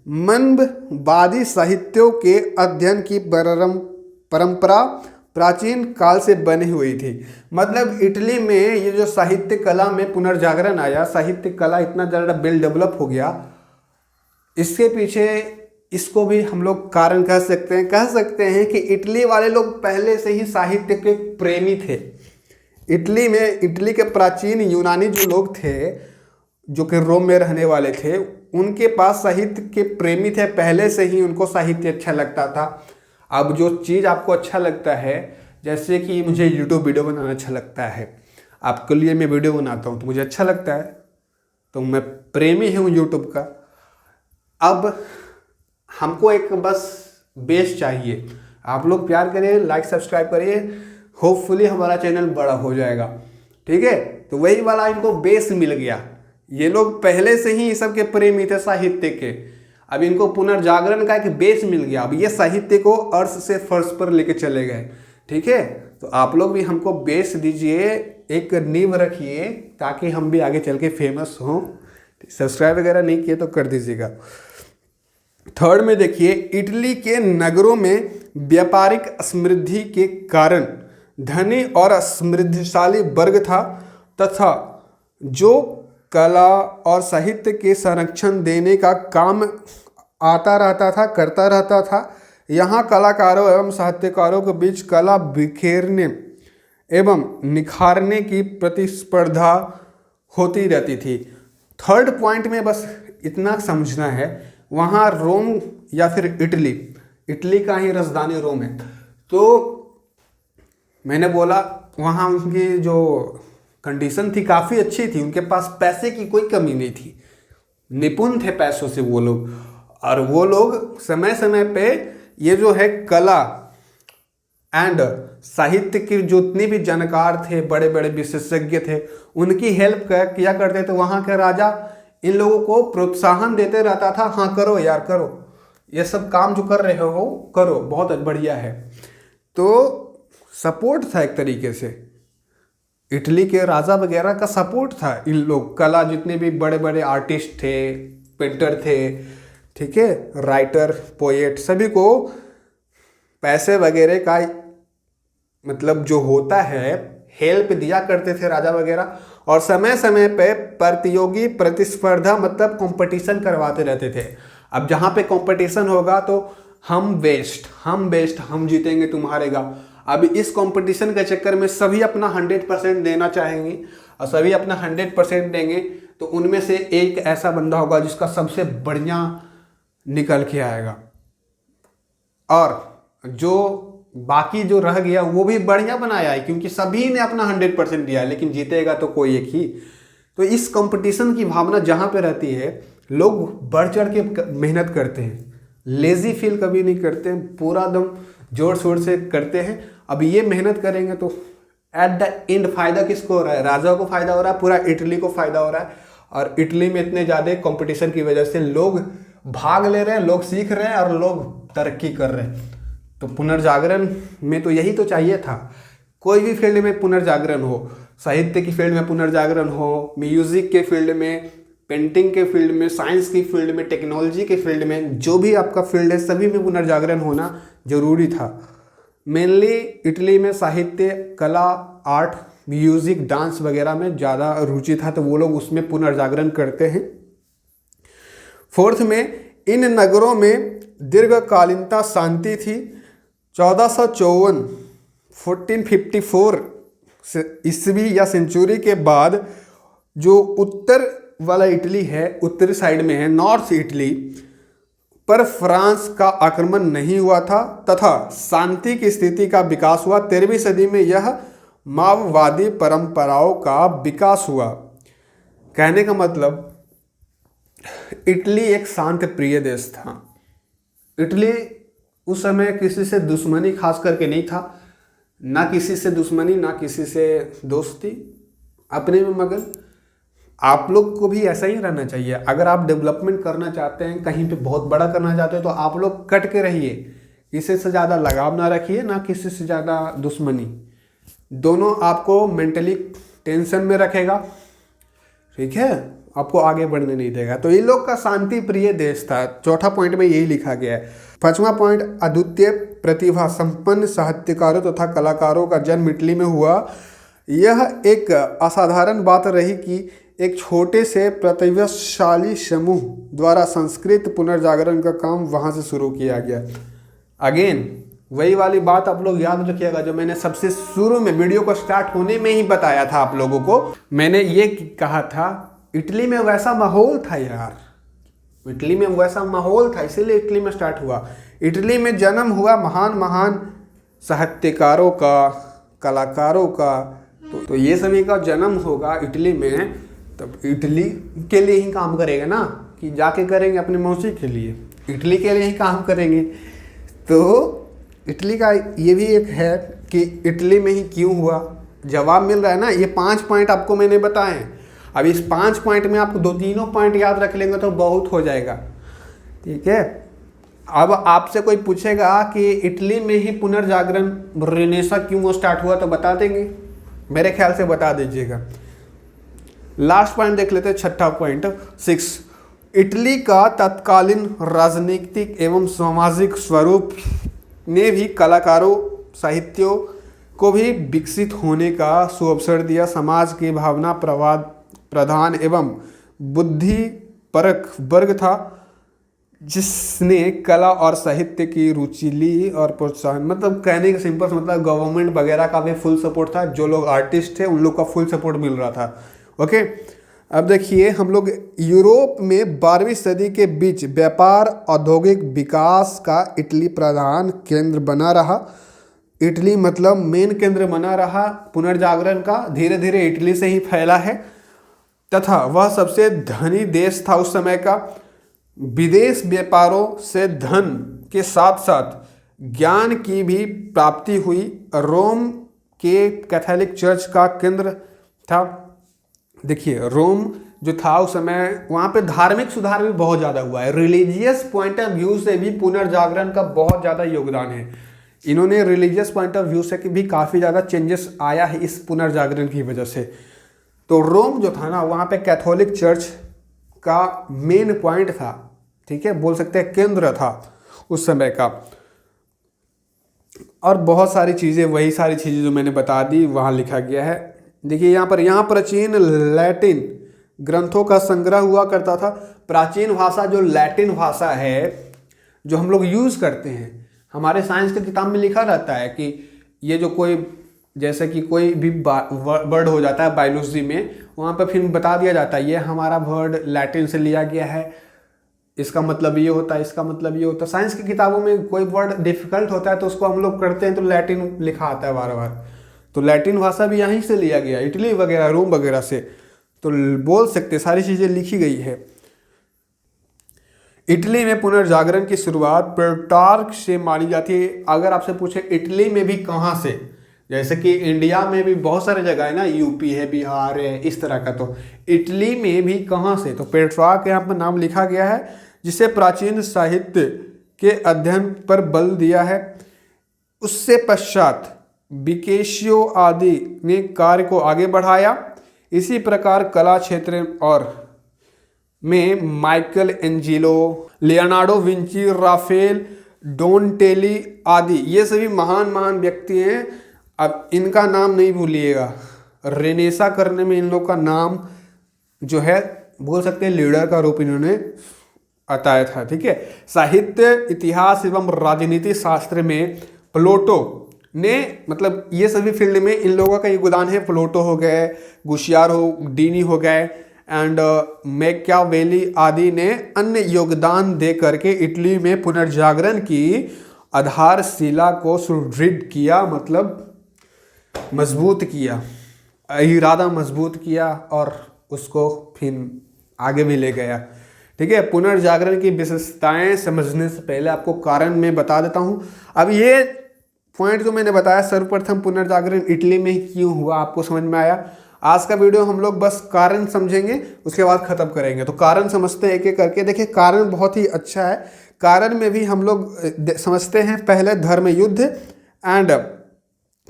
मनवादी साहित्यों के अध्ययन की परंपरा प्राचीन काल से बनी हुई थी। मतलब इटली में ये जो साहित्य कला में पुनर्जागरण आया, साहित्य कला इतना ज़्यादा वेल डेवलप हो गया, इसके पीछे इसको भी हम लोग कारण कह सकते हैं कि इटली वाले लोग पहले से ही साहित्य के प्रेमी थे। इटली के प्राचीन यूनानी जो लोग थे, जो कि रोम में रहने वाले थे, उनके पास साहित्य के प्रेमी थे, पहले से ही उनको साहित्य अच्छा लगता था। अब जो चीज़ आपको अच्छा लगता है, जैसे कि मुझे यूट्यूब वीडियो बनाना अच्छा लगता है, आपके लिए मैं वीडियो बनाता हूँ तो मुझे अच्छा लगता है, तो मैं प्रेमी हूँ यूट्यूब का। अब हमको एक बस बेस चाहिए, आप लोग प्यार करिए, लाइक सब्सक्राइब करिए, होपफुली हमारा चैनल बड़ा हो जाएगा, ठीक है। तो वही वाला इनको बेस मिल गया, ये लोग पहले से ही सब के प्रेमी थे साहित्य के। अब इनको पुनर्जागरण का एक बेस मिल गया, अब ये साहित्य को अर्श से फर्श पर लेके चले गए, ठीक है। तो आप लोग भी हमको बेस दीजिए, एक नींव रखिए, ताकि हम भी आगे चल के फेमस हों। सब्सक्राइब वगैरह नहीं किए तो कर दीजिएगा। थर्ड में देखिए, इटली के नगरों में व्यापारिक समृद्धि के कारण धनी और समृद्धशाली वर्ग था, तथा जो कला और साहित्य के संरक्षण देने का काम करता रहता था। यहाँ कलाकारों एवं साहित्यकारों के बीच कला बिखेरने एवं निखारने की प्रतिस्पर्धा होती रहती थी। थर्ड पॉइंट में बस इतना समझना है, वहाँ रोम या फिर इटली का ही राजधानी रोम है, तो मैंने बोला वहाँ उनकी जो कंडीशन थी काफ़ी अच्छी थी, उनके पास पैसे की कोई कमी नहीं थी, निपुण थे पैसों से वो लोग। और वो लोग समय समय पे ये जो है कला एंड साहित्य के जितने भी जानकार थे, बड़े बड़े विशेषज्ञ थे, उनकी हेल्प किया करते थे। वहाँ के राजा इन लोगों को प्रोत्साहन देते रहता था, हाँ करो यार करो, ये सब काम जो कर रहे हो करो, बहुत बढ़िया है। तो सपोर्ट था एक तरीके से, इटली के राजा वगैरह का सपोर्ट था। इन लोग कला, जितने भी बड़े बड़े आर्टिस्ट थे, पेंटर थे, ठीक है, राइटर, पोएट, सभी को पैसे वगैरह का मतलब जो होता है हेल्प दिया करते थे राजा वगैरह। और समय समय पे प्रतियोगी प्रतिस्पर्धा मतलब कंपटीशन करवाते रहते थे। अब जहाँ पे कंपटीशन होगा तो हम बेस्ट, हम जीतेंगे, तुम हारेगा। अब इस कंपटीशन के चक्कर में सभी अपना 100% देना चाहेंगे, और सभी अपना 100% देंगे, तो उनमें से एक ऐसा बंदा होगा जिसका सबसे बढ़िया निकल के आएगा, और जो बाकी जो रह गया वो भी बढ़िया बनाया है, क्योंकि सभी ने अपना 100% दिया है, लेकिन जीतेगा तो कोई एक ही। तो इस कंपटीशन की भावना जहाँ पे रहती है, लोग बढ़ चढ़ के मेहनत करते हैं, लेजी फील कभी नहीं करते हैं, पूरा दम जोर शोर से करते हैं। अब ये मेहनत करेंगे तो एट द एंड फायदा किसको हो रहा है? राजा को फायदा हो रहा है, पूरा इटली को फायदा हो रहा है। और इटली में इतने ज़्यादा कंपटीशन की वजह से लोग भाग ले रहे हैं, लोग सीख रहे हैं, और लोग तरक्की कर रहे हैं। तो पुनर्जागरण में तो यही तो चाहिए था। कोई भी फील्ड में पुनर्जागरण हो, साहित्य की फील्ड में पुनर्जागरण हो, म्यूजिक के फील्ड में, पेंटिंग के फील्ड में, साइंस की फील्ड में, टेक्नोलॉजी के फील्ड में, जो भी आपका फील्ड है सभी में पुनर्जागरण होना जरूरी था। मेनली इटली में साहित्य, कला, आर्ट, म्यूजिक, डांस वगैरह में ज़्यादा रुचि था, तो वो लोग उसमें पुनर्जागरण करते हैं। फोर्थ में, इन नगरों में दीर्घकालीनता शांति थी। 1454 1454 ईस्वी या सेंचुरी के बाद जो उत्तर वाला इटली है, उत्तरी साइड में है, नॉर्थ इटली पर फ्रांस का आक्रमण नहीं हुआ था, तथा शांति की स्थिति का विकास हुआ। 13वीं सदी में यह माओवादी परंपराओं का विकास हुआ। कहने का मतलब, इटली एक शांत प्रिय देश था। इटली उस समय किसी से दुश्मनी खास करके नहीं था, ना किसी से दुश्मनी ना किसी से दोस्ती, अपने में मगन। आप लोग को भी ऐसा ही रहना चाहिए। अगर आप डेवलपमेंट करना चाहते हैं, कहीं पे बहुत बड़ा करना चाहते हैं, तो आप लोग कट के रहिए, किसी से ज़्यादा लगाव ना रखिए, ना किसी से ज़्यादा दुश्मनी। दोनों आपको मेंटली टेंशन में रखेगा, ठीक है, आपको आगे बढ़ने नहीं देगा। तो ये लोग का शांति प्रिय देश था। चौथा पॉइंट में यही लिखा गया है। पांचवा पॉइंट, अद्वितीय प्रतिभा संपन्न साहित्यकारों तथा कलाकारों का जन्म इटली में हुआ। यह एक असाधारण बात रही कि एक छोटे से प्रतिभाशाली समूह द्वारा संस्कृत पुनर्जागरण का काम वहाँ से शुरू किया गया। अगेन वही वाली बात आप लोग याद रखिएगा जो मैंने सबसे शुरू में वीडियो को स्टार्ट होने में ही बताया था आप लोगों को। मैंने ये कहा था इटली में वैसा माहौल था यार, इटली में वैसा माहौल था इसीलिए इटली में स्टार्ट हुआ। इटली में जन्म हुआ महान महान साहित्यकारों का, कलाकारों का, तो ये सभी का जन्म होगा इटली में, तब इटली के लिए ही काम करेगा ना, कि जाके करेंगे अपने मौसी के लिए, इटली के लिए ही काम करेंगे। तो इटली का ये भी एक है कि इटली में ही क्यों हुआ, जवाब मिल रहा है ना। ये 5 पॉइंट आपको मैंने बताए। अब इस 5 पॉइंट में आपको 2-3 पॉइंट याद रख लेंगे तो बहुत हो जाएगा, ठीक है। अब आपसे कोई पूछेगा कि इटली में ही पुनर्जागरण रेनेसा क्यों स्टार्ट हुआ तो बता देंगे, मेरे ख्याल से बता दीजिएगा। लास्ट पॉइंट देख लेते हैं, छठा पॉइंट 6। इटली का तत्कालीन राजनीतिक एवं सामाजिक स्वरूप ने भी कलाकारों, साहित्यों को भी विकसित होने का सुअवसर दिया। समाज की भावना प्रधान एवं बुद्धिपरक वर्ग था जिसने कला और साहित्य की रुचि ली और प्रोत्साहन, मतलब कहने का सिंपल मतलब गवर्नमेंट वगैरह का भी फुल सपोर्ट था, जो लोग आर्टिस्ट थे उन लोग का फुल सपोर्ट मिल रहा था। ओके, अब देखिए हम लोग यूरोप में 12वीं सदी के बीच व्यापार औद्योगिक विकास का इटली प्रधान केंद्र बना रहा। इटली मतलब मेन केंद्र बना रहा पुनर्जागरण का, धीरे धीरे इटली से ही फैला है, तथा वह सबसे धनी देश था उस समय का। विदेश व्यापारों से धन के साथ साथ ज्ञान की भी प्राप्ति हुई। रोम के कैथोलिक चर्च का केंद्र था। देखिए रोम जो था उस समय, वहाँ पे धार्मिक सुधार भी बहुत ज़्यादा हुआ है। रिलीजियस पॉइंट ऑफ व्यू से भी पुनर्जागरण का बहुत ज़्यादा योगदान है। इन्होंने रिलीजियस पॉइंट ऑफ व्यू से भी काफ़ी ज़्यादा चेंजेस आया है इस पुनर्जागरण की वजह से। तो रोम जो था ना, वहाँ पे कैथोलिक चर्च का मेन पॉइंट था, ठीक है, बोल सकते हैं केंद्र था उस समय का। और बहुत सारी चीज़ें, वही सारी चीज़ें जो मैंने बता दी वहाँ लिखा गया है। देखिए यहाँ प्राचीन लैटिन ग्रंथों का संग्रह हुआ करता था। प्राचीन भाषा जो लैटिन भाषा है जो हम लोग यूज़ करते हैं, हमारे साइंस की किताब में लिखा रहता है कि ये जो कोई, जैसे कि कोई भी वर्ड हो जाता है बायोलॉजी में, वहाँ पे फिर बता दिया जाता है ये हमारा वर्ड लैटिन से लिया गया है, इसका मतलब ये होता है, इसका मतलब ये होता है। साइंस की किताबों में कोई वर्ड डिफिकल्ट होता है तो उसको हम लोग करते हैं तो लैटिन लिखा आता है बार बार। तो लैटिन भाषा भी यहीं से लिया गया, इटली वगैरह रोम वगैरह से, तो बोल सकते सारी चीज़ें लिखी गई है। इटली में पुनर्जागरण की शुरुआत पेट्रार्क से मानी जाती है। अगर आपसे पूछे इटली में भी कहाँ से, जैसे कि इंडिया में भी बहुत सारे जगह है ना, यूपी है, बिहार है, इस तरह का, तो इटली में भी कहाँ से, तो पेट्रार्क यहाँ पर नाम लिखा गया है, जिसे प्राचीन साहित्य के अध्ययन पर बल दिया है। उससे पश्चात विकेशियो आदि ने कार्य को आगे बढ़ाया। इसी प्रकार कला क्षेत्र और में Michael Angelo, Leonardo Vinci, Raphael, Donatello आदि ये सभी महान महान व्यक्ति हैं। अब इनका नाम नहीं भूलिएगा, रेनेसा करने में इन लोग का नाम जो है बोल सकते हैं लीडर का रूप इन्होंने बताया था, ठीक है। साहित्य, इतिहास एवं राजनीति शास्त्र में प्लेटो ने, मतलब ये सभी फील्ड में इन लोगों का योगदान है। प्लेटो हो गए, गुशियार हो, डीनी हो गए एंड मैकियावेली आदि ने अन्य योगदान दे करके इटली में पुनर्जागरण की आधारशिला को सुदृढ़ किया, मतलब मजबूत किया, इरादा मजबूत किया और उसको फिर आगे भी ले गया, ठीक है। पुनर्जागरण की विशेषताएं समझने से पहले आपको कारण मैं बता देता हूं। अब ये पॉइंट जो मैंने बताया, सर्वप्रथम पुनर्जागरण इटली में ही क्यों हुआ, आपको समझ में आया। आज का वीडियो हम लोग बस कारण समझेंगे, उसके बाद खत्म करेंगे। तो कारण समझते हैं एक एक करके। देखिए कारण बहुत ही अच्छा है। कारण में भी हम लोग समझते हैं पहले धर्म युद्ध एंड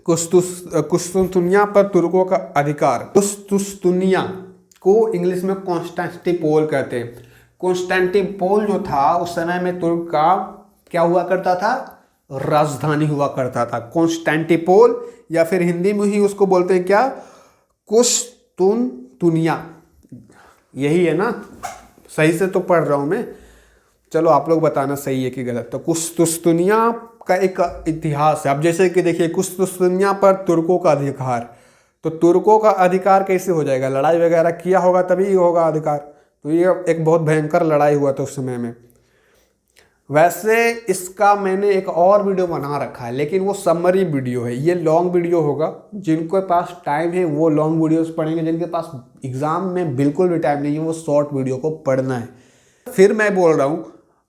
कुस्तुनतुनिया पर तुर्कों का अधिकार। कुस्तुनतुनिया को इंग्लिश में कॉन्स्टेंटिनोपल कहते हैं। कॉन्स्टेंटिनोपल जो था उस समय में तुर्क का क्या हुआ करता था, राजधानी हुआ करता था कॉन्स्टेंटिनोपल, या फिर हिंदी में ही उसको बोलते हैं क्या, कुस्तुनतुनिया। यही है ना, सही से तो पढ़ रहा हूँ मैं, चलो आप लोग बताना सही है कि गलत। तो कुस्तुस्तुनिया का एक इतिहास है। अब जैसे कि देखिए कुस्तुस्तुनिया पर तुर्कों का अधिकार, तो तुर्कों का अधिकार कैसे हो जाएगा, लड़ाई वगैरह किया होगा तभी होगा अधिकार। तो ये एक बहुत भयंकर लड़ाई हुआ था उस समय में। वैसे इसका मैंने एक और वीडियो बना रखा है, लेकिन वो समरी वीडियो है, ये लॉन्ग वीडियो होगा। जिनके पास टाइम है वो लॉन्ग वीडियोस पढ़ेंगे, जिनके पास एग्जाम में बिल्कुल भी टाइम नहीं है वो शॉर्ट वीडियो को पढ़ना है। फिर मैं बोल रहा हूँ,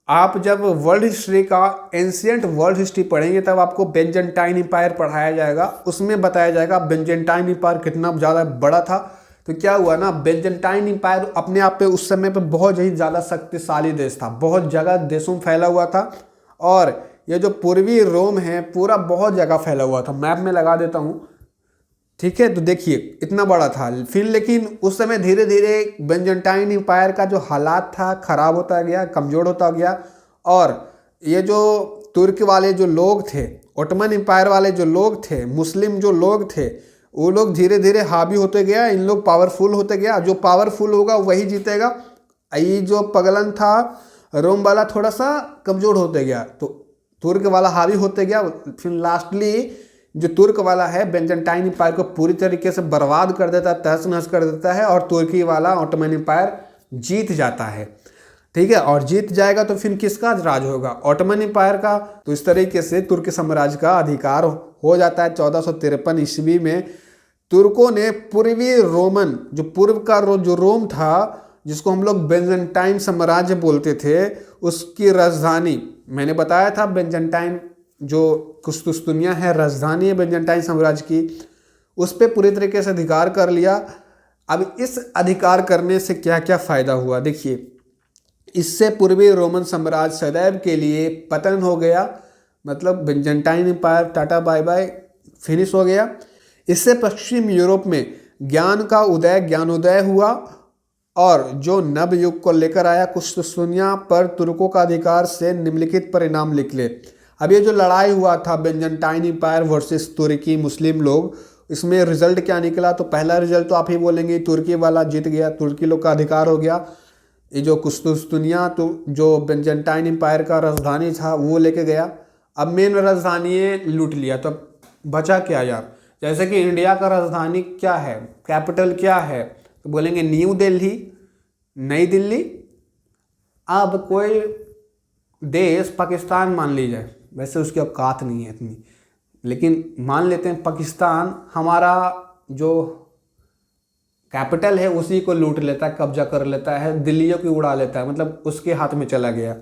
आप जब वर्ल्ड हिस्ट्री का एंशियंट वर्ल्ड हिस्ट्री पढ़ेंगे तब आपको बेंजेंटाइन एम्पायर पढ़ाया जाएगा। उसमें बताया जाएगा बेंजेंटाइन एम्पायर कितना ज़्यादा बड़ा था। तो क्या हुआ ना, बेंजेंटाइन एम्पायर अपने आप पे उस समय पे बहुत ही ज़्यादा शक्तिशाली देश था, बहुत जगह देशों में फैला हुआ था। और ये जो पूर्वी रोम है पूरा बहुत जगह फैला हुआ था, मैप में लगा देता हूँ, ठीक है। तो देखिए इतना बड़ा था। फिर लेकिन उस समय धीरे धीरे बेंजेंटाइन एम्पायर का जो हालात था खराब होता गया, कमज़ोर होता गया। और ये जो तुर्क वाले जो लोग थे, ओटमन एम्पायर वाले जो लोग थे, मुस्लिम जो लोग थे, वो लोग धीरे धीरे हावी होते गया, इन लोग पावरफुल होते गया। जो पावरफुल होगा वही जीतेगा। ये जो पगलन था रोम वाला थोड़ा सा कमज़ोर होते गया, तो तुर्क वाला हावी होते गया। फिर लास्टली जो तुर्क वाला है बेंजेंटाइन एम्पायर को पूरी तरीके से बर्बाद कर देता है, तहस नहस कर देता है, और तुर्की वाला ओटमन एम्पायर जीत जाता है, ठीक है। और जीत जाएगा तो फिर किसका राज होगा, ओटमन एम्पायर का। तो इस तरीके से तुर्क साम्राज्य का अधिकार हो जाता है। 1453 ईस्वी में तुर्कों ने पूर्वी रोमन, जो पूर्व का जो रोम था, जिसको हम लोग बेंजेंटाइन साम्राज्य बोलते थे, उसकी राजधानी मैंने बताया था बेंजेंटाइन जो कुस्तुस्तुनिया है राजधानी है बेंजेंटाइन साम्राज्य की, उस पर पूरी तरीके से अधिकार कर लिया। अब इस अधिकार करने से क्या क्या फ़ायदा हुआ देखिए, इससे पूर्वी रोमन साम्राज्य सदैव के लिए पतन हो गया, मतलब Byzantine empire ta-ta bye bye finish हो गया। इससे पश्चिम यूरोप में ज्ञान का ज्ञानोदय हुआ, और जो नव युग को लेकर आया कुस्तुस्तुनिया पर तुर्कों का अधिकार से निम्नलिखित परिणाम निकले। अब ये जो लड़ाई हुआ था बेंजेंटाइन एम्पायर वर्सेस तुर्की मुस्लिम लोग, इसमें रिजल्ट क्या निकला, तो पहला रिजल्ट तो आप ही बोलेंगे तुर्की वाला जीत गया, तुर्की लोग का अधिकार हो गया। ये जो कुस्तुस्तुनिया तो जो बेंजेंटाइन एम्पायर का राजधानी था वो लेके गया। अब मेन राजधानी लूट लिया, तो बचा क्या यार, जैसे कि इंडिया का राजधानी क्या है, कैपिटल क्या है, तो बोलेंगे न्यू दिल्ली, नई दिल्ली। अब कोई देश पाकिस्तान मान लीजिए, वैसे उसकी औकात नहीं है इतनी, लेकिन मान लेते हैं पाकिस्तान हमारा जो कैपिटल है उसी को लूट लेता है, कब्जा कर लेता है, दिल्लियों की उड़ा लेता है, मतलब उसके हाथ में चला गया।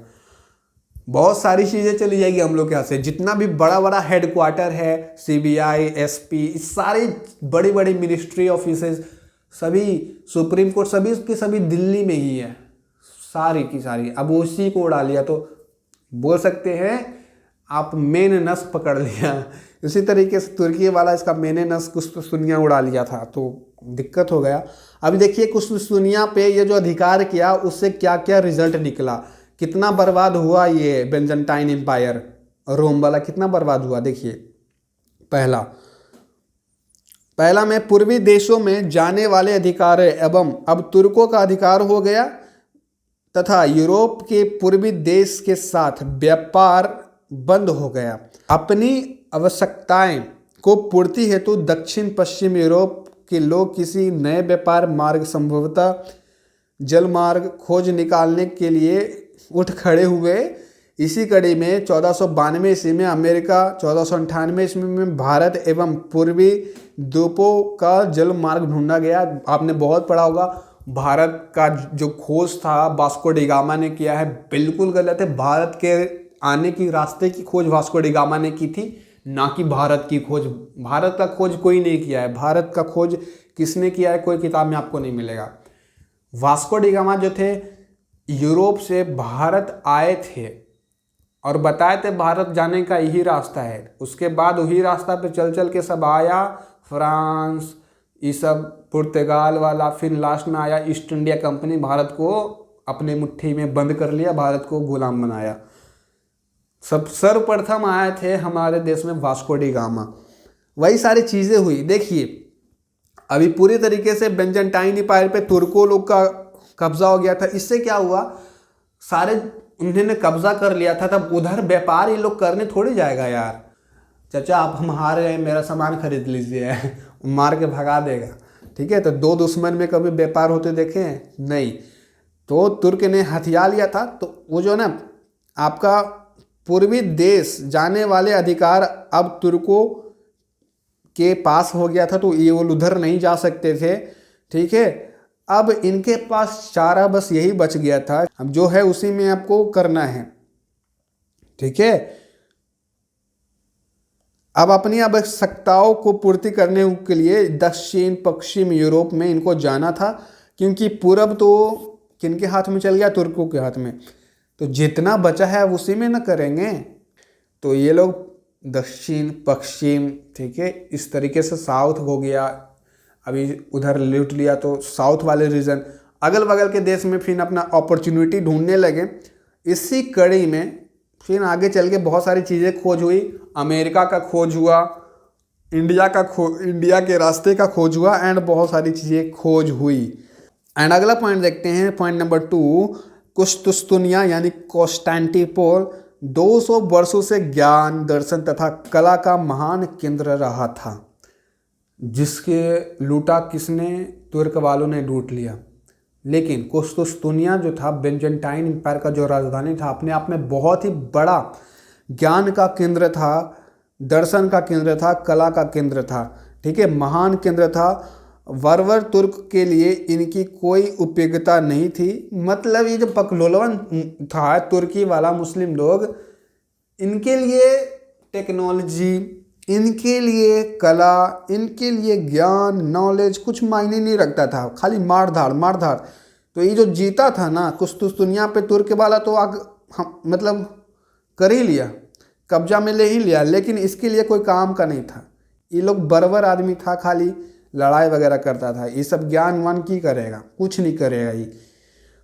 बहुत सारी चीज़ें चली जाएगी हम लोग के हाथ से। जितना भी बड़ा बड़ा हेडक्वार्टर है, सीबीआई, एसपी, सारी बड़ी बड़ी मिनिस्ट्री ऑफिसेज, सभी सुप्रीम कोर्ट, सभी की सभी दिल्ली में ही है, सारी की सारी। अब उसी को उड़ा लिया, तो बोल सकते हैं आप मेन नस पकड़ लिया। इसी तरीके से तुर्की वाला इसका मेन नस कुस्तुस्तुनिया उड़ा लिया था, तो दिक्कत हो गया। अभी देखिए कुस्तुस्तुनिया पे ये जो अधिकार किया उससे क्या क्या रिजल्ट निकला, कितना बर्बाद हुआ ये बेंजेंटाइन एम्पायर रोम वाला, कितना बर्बाद हुआ देखिए। पहला में पूर्वी देशों में जाने वाले अधिकार एवं अब तुर्कों का अधिकार हो गया, तथा यूरोप के पूर्वी देश के साथ व्यापार बंद हो गया। अपनी आवश्यकताएं को पूर्ति हेतु दक्षिण पश्चिम यूरोप के लोग किसी नए व्यापार मार्ग, संभवतः जल मार्ग खोज निकालने के लिए उठ खड़े हुए। इसी कड़ी में 1492 ईस्वी में अमेरिका, 1498 ईस्वी में भारत एवं पूर्वी द्वीपों का जल मार्ग ढूंढा गया। आपने बहुत पढ़ा होगा, भारत का जो खोज था वास्को डी गामा ने किया है, बिल्कुल गलत है। भारत के आने की रास्ते की खोज वास्को डी गामा ने की थी, ना कि भारत की खोज। भारत का खोज कोई नहीं किया है। भारत का खोज किसने किया है कोई किताब में आपको नहीं मिलेगा। वास्को डी गामा जो थे यूरोप से भारत आए थे और बताए थे भारत जाने का यही रास्ता है। उसके बाद वही रास्ता पे चल चल के सब आया, फ्रांस, ये सब पुर्तगाल वाला, फिर लास्ट में आया ईस्ट इंडिया कंपनी, भारत को अपने मुट्ठी में बंद कर लिया, भारत को गुलाम बनाया। सब सर्वप्रथम आए थे हमारे देश में वास्को डी गामा। वही सारी चीज़ें हुई। देखिए अभी पूरी तरीके से बेंजाइंटाइन एम्पायर पे तुर्कों लोग का कब्जा हो गया था। इससे क्या हुआ, सारे उन्होंने कब्जा कर लिया था, तब उधर व्यापार ये लोग करने थोड़ी जाएगा यार, चाचा आप हम हार रहे हैं मेरा सामान खरीद लीजिए मार के भगा देगा। ठीक है, तो दो दुश्मन में कभी व्यापार होते देखे हैं? नहीं। तो तुर्क ने हथिया लिया था, तो वो जो ना आपका पूर्वी देश जाने वाले अधिकार अब तुर्कों के पास हो गया था, तो ये वो उधर नहीं जा सकते थे। ठीक है, अब इनके पास चारा बस यही बच गया था, अब जो है उसी में आपको करना है। ठीक है, अब अपनी आवश्यकताओं को पूर्ति करने के लिए दक्षिण पश्चिम यूरोप में इनको जाना था, क्योंकि पूरब तो किनके हाथ में चल गया, तुर्कों के हाथ में, तो जितना बचा है उसी में न करेंगे। तो ये लोग दक्षिण पश्चिम, ठीक है, इस तरीके से साउथ हो गया, अभी उधर लूट लिया, तो साउथ वाले रीजन अगल बगल के देश में फिर अपना अपॉर्चुनिटी ढूंढने लगे। इसी कड़ी में फिर आगे चल के बहुत सारी चीज़ें खोज हुई, अमेरिका का खोज हुआ, इंडिया के रास्ते का खोज हुआ, एंड बहुत सारी चीज़ें खोज हुई। एंड अगला पॉइंट देखते हैं, पॉइंट नंबर 2, कुस्तुस्तुनिया यानी कॉन्स्टेंटिनोपल 200 वर्षों से ज्ञान, दर्शन तथा कला का महान केंद्र रहा था, जिसके लूटा किसने, तुर्क वालों ने लूट लिया। लेकिन कुस्तुस्तुनिया जो था बेंजाइंटाइन एम्पायर का जो राजधानी था, अपने आप में बहुत ही बड़ा ज्ञान का केंद्र था, दर्शन का केंद्र था, कला का केंद्र था। ठीक है, महान केंद्र था। बर्बर तुर्क के लिए इनकी कोई उपयोगिता नहीं थी। मतलब ये जो पकलोलन था तुर्की वाला, मुस्लिम लोग, इनके लिए टेक्नोलॉजी, इनके लिए कला, इनके लिए ज्ञान, नॉलेज कुछ मायने नहीं रखता था, खाली मार धाड़। तो ये जो जीता था ना कुस्तुस्तुनिया पे तुर्क वाला, तो मतलब कर ही लिया, कब्जा में ले ही लिया, लेकिन इसके लिए कोई काम का नहीं था। ये लोग बर्बर आदमी था, खाली लड़ाई वगैरह करता था, ये सब ज्ञान वान की करेगा, कुछ नहीं करेगा ये।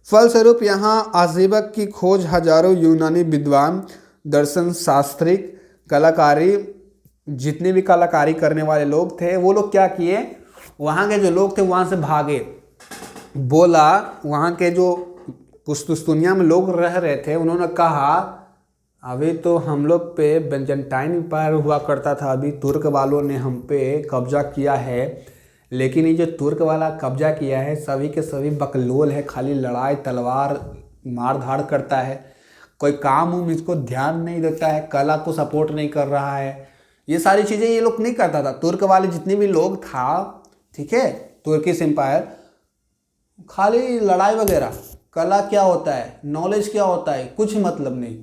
फलस्वरूप यहाँ आजीवक की खोज हजारों यूनानी विद्वान, दर्शन शास्त्री, कलाकारी, जितने भी कलाकारी करने वाले लोग थे, वो लोग क्या किए, वहाँ के जो लोग थे वहाँ से भागे। बोला वहाँ के जो कुस्तुस्तुनिया में लोग रह रहे थे, उन्होंने कहा अभी तो हम लोग पे बेंजाइंटाइन एम्पायर हुआ करता था, अभी तुर्क वालों ने हम पे कब्जा किया है, लेकिन ये जो तुर्क वाला कब्जा किया है सभी के सभी बकलोल है, खाली लड़ाई तलवार मार धाड़ करता है, कोई काम उम इसको ध्यान नहीं देता है, कला को सपोर्ट नहीं कर रहा है, ये सारी चीज़ें ये लोग नहीं करता था। तुर्क वाले जितने भी लोग था, ठीक है, तुर्किश एम्पायर, खाली लड़ाई वगैरह, कला क्या होता है, नॉलेज क्या होता है, कुछ मतलब नहीं।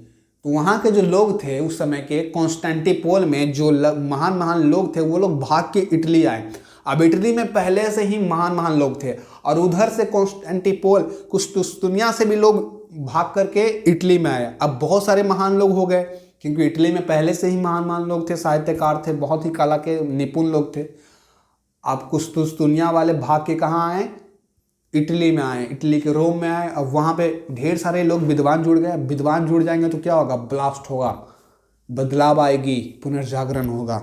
तो वहाँ के जो लोग थे उस समय के कॉन्स्टेंटिनोपल में जो महान लोग थे, वो लोग भाग के इटली आए। अब इटली में पहले से ही महान लोग थे, और उधर से कॉन्स्टेंटिनोपल कुस्तुस्तुनिया से भी लोग भाग करके इटली में आए। अब बहुत सारे महान लोग हो गए, क्योंकि इटली में पहले से ही महान लोग थे, साहित्यकार थे, बहुत ही कला के निपुण लोग थे। अब कुस्तुस्तुनिया वाले भाग के कहाँ आए, इटली में आए, इटली के रोम में आए। अब वहाँ पे ढेर सारे लोग विद्वान जुड़ गए। विद्वान जुड़ जाएंगे तो क्या होगा, ब्लास्ट होगा, बदलाव आएगी, पुनर्जागरण होगा।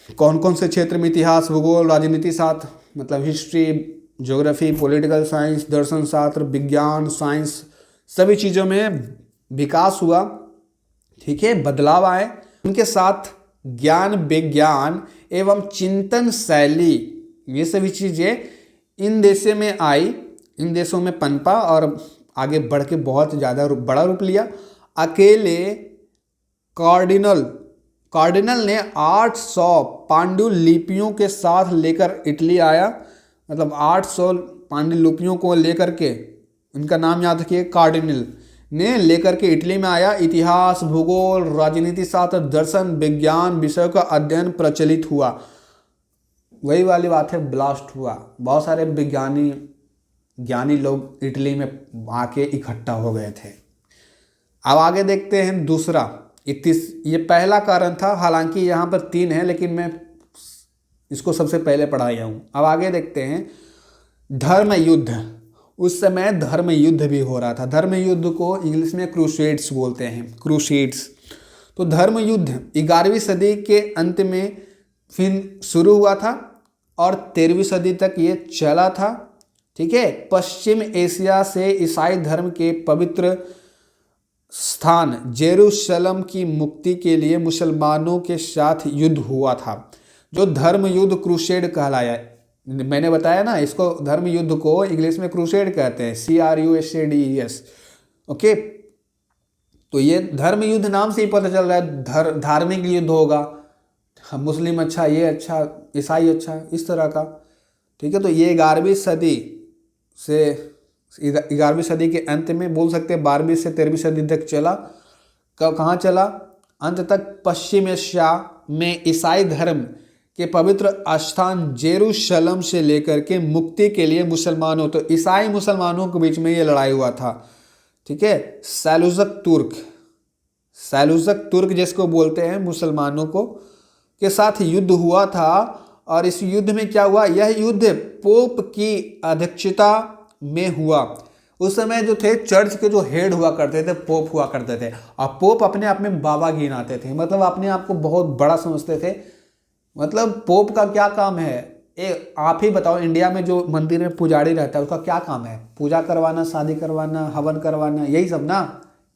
कौन कौन से क्षेत्र में, इतिहास, भूगोल, राजनीति शास्त्र, मतलब हिस्ट्री, ज्योग्राफी, पॉलिटिकल साइंस, दर्शन शास्त्र, विज्ञान, साइंस, सभी चीज़ों में विकास हुआ। ठीक है, बदलाव आए। उनके साथ ज्ञान, विज्ञान एवं चिंतन शैली, ये सभी चीज़ें इन देशों में आई, इन देशों में पनपा और आगे बढ़ के बहुत ज़्यादा बड़ा रूप लिया। अकेले कार्डिनल ने 800 पांडुलिपियों के साथ लेकर इटली आया। मतलब 800 पांडुलिपियों को लेकर के, उनका नाम याद रखिए, कार्डिनल ने लेकर के इटली में आया। इतिहास, भूगोल, राजनीति शास्त्र, दर्शन, विज्ञान विषयों का अध्ययन प्रचलित हुआ। वही वाली बात है, ब्लास्ट हुआ। बहुत सारे ज्ञानी लोग इटली में आके इकट्ठा हो गए थे। अब आगे देखते हैं दूसरा, ये पहला कारण था, हालांकि यहाँ पर 3 है, लेकिन मैं इसको सबसे पहले पढ़ाया हूँ। अब आगे देखते हैं धर्म युद्ध। उस समय धर्म युद्ध भी हो रहा था। धर्म युद्ध को इंग्लिश में क्रूसेड्स बोलते हैं, क्रूसेड्स। तो धर्म युद्ध 11वीं सदी के अंत में फिर शुरू हुआ था, और 13वीं सदी तक ये चला था। ठीक है, पश्चिम एशिया से ईसाई धर्म के पवित्र स्थान जेरूशलम की मुक्ति के लिए मुसलमानों के साथ युद्ध हुआ था, जो धर्म युद्ध क्रूसेड कहलाया। मैंने बताया ना, इसको धर्म युद्ध को इंग्लिश में क्रूसेड कहते हैं, CRUSADES। ओके, तो ये धर्म युद्ध नाम से ही पता चल रहा है धार्मिक युद्ध होगा, मुस्लिम अच्छा, ये अच्छा, ईसाई अच्छा, इस तरह का। ठीक है, तो ये 11वीं सदी से 11वीं सदी के अंत में बोल सकते हैं 12वीं से 13वीं सदी तक चला। कहाँ चला? अंत तक पश्चिम एशिया में ईसाई धर्म के पवित्र स्थान जेरूशलम से लेकर के मुक्ति के लिए मुसलमानों, तो ईसाई मुसलमानों के बीच में ये लड़ाई हुआ था। ठीक है, सैलुजक तुर्क जिसको बोलते हैं, मुसलमानों को के साथ युद्ध हुआ था। और इस युद्ध में क्या हुआ? यह युद्ध पोप की अध्यक्षता में हुआ। उस समय जो थे चर्च के जो हेड हुआ करते थे, पोप हुआ करते थे, और पोप अपने आप में बाबा गिनाते थे, मतलब अपने आप को बहुत बड़ा समझते थे। मतलब पोप का क्या काम है? आप ही बताओ, इंडिया में जो मंदिर में पुजारी रहता है उसका क्या काम है? पूजा करवाना, शादी करवाना, हवन करवाना, यही सब ना।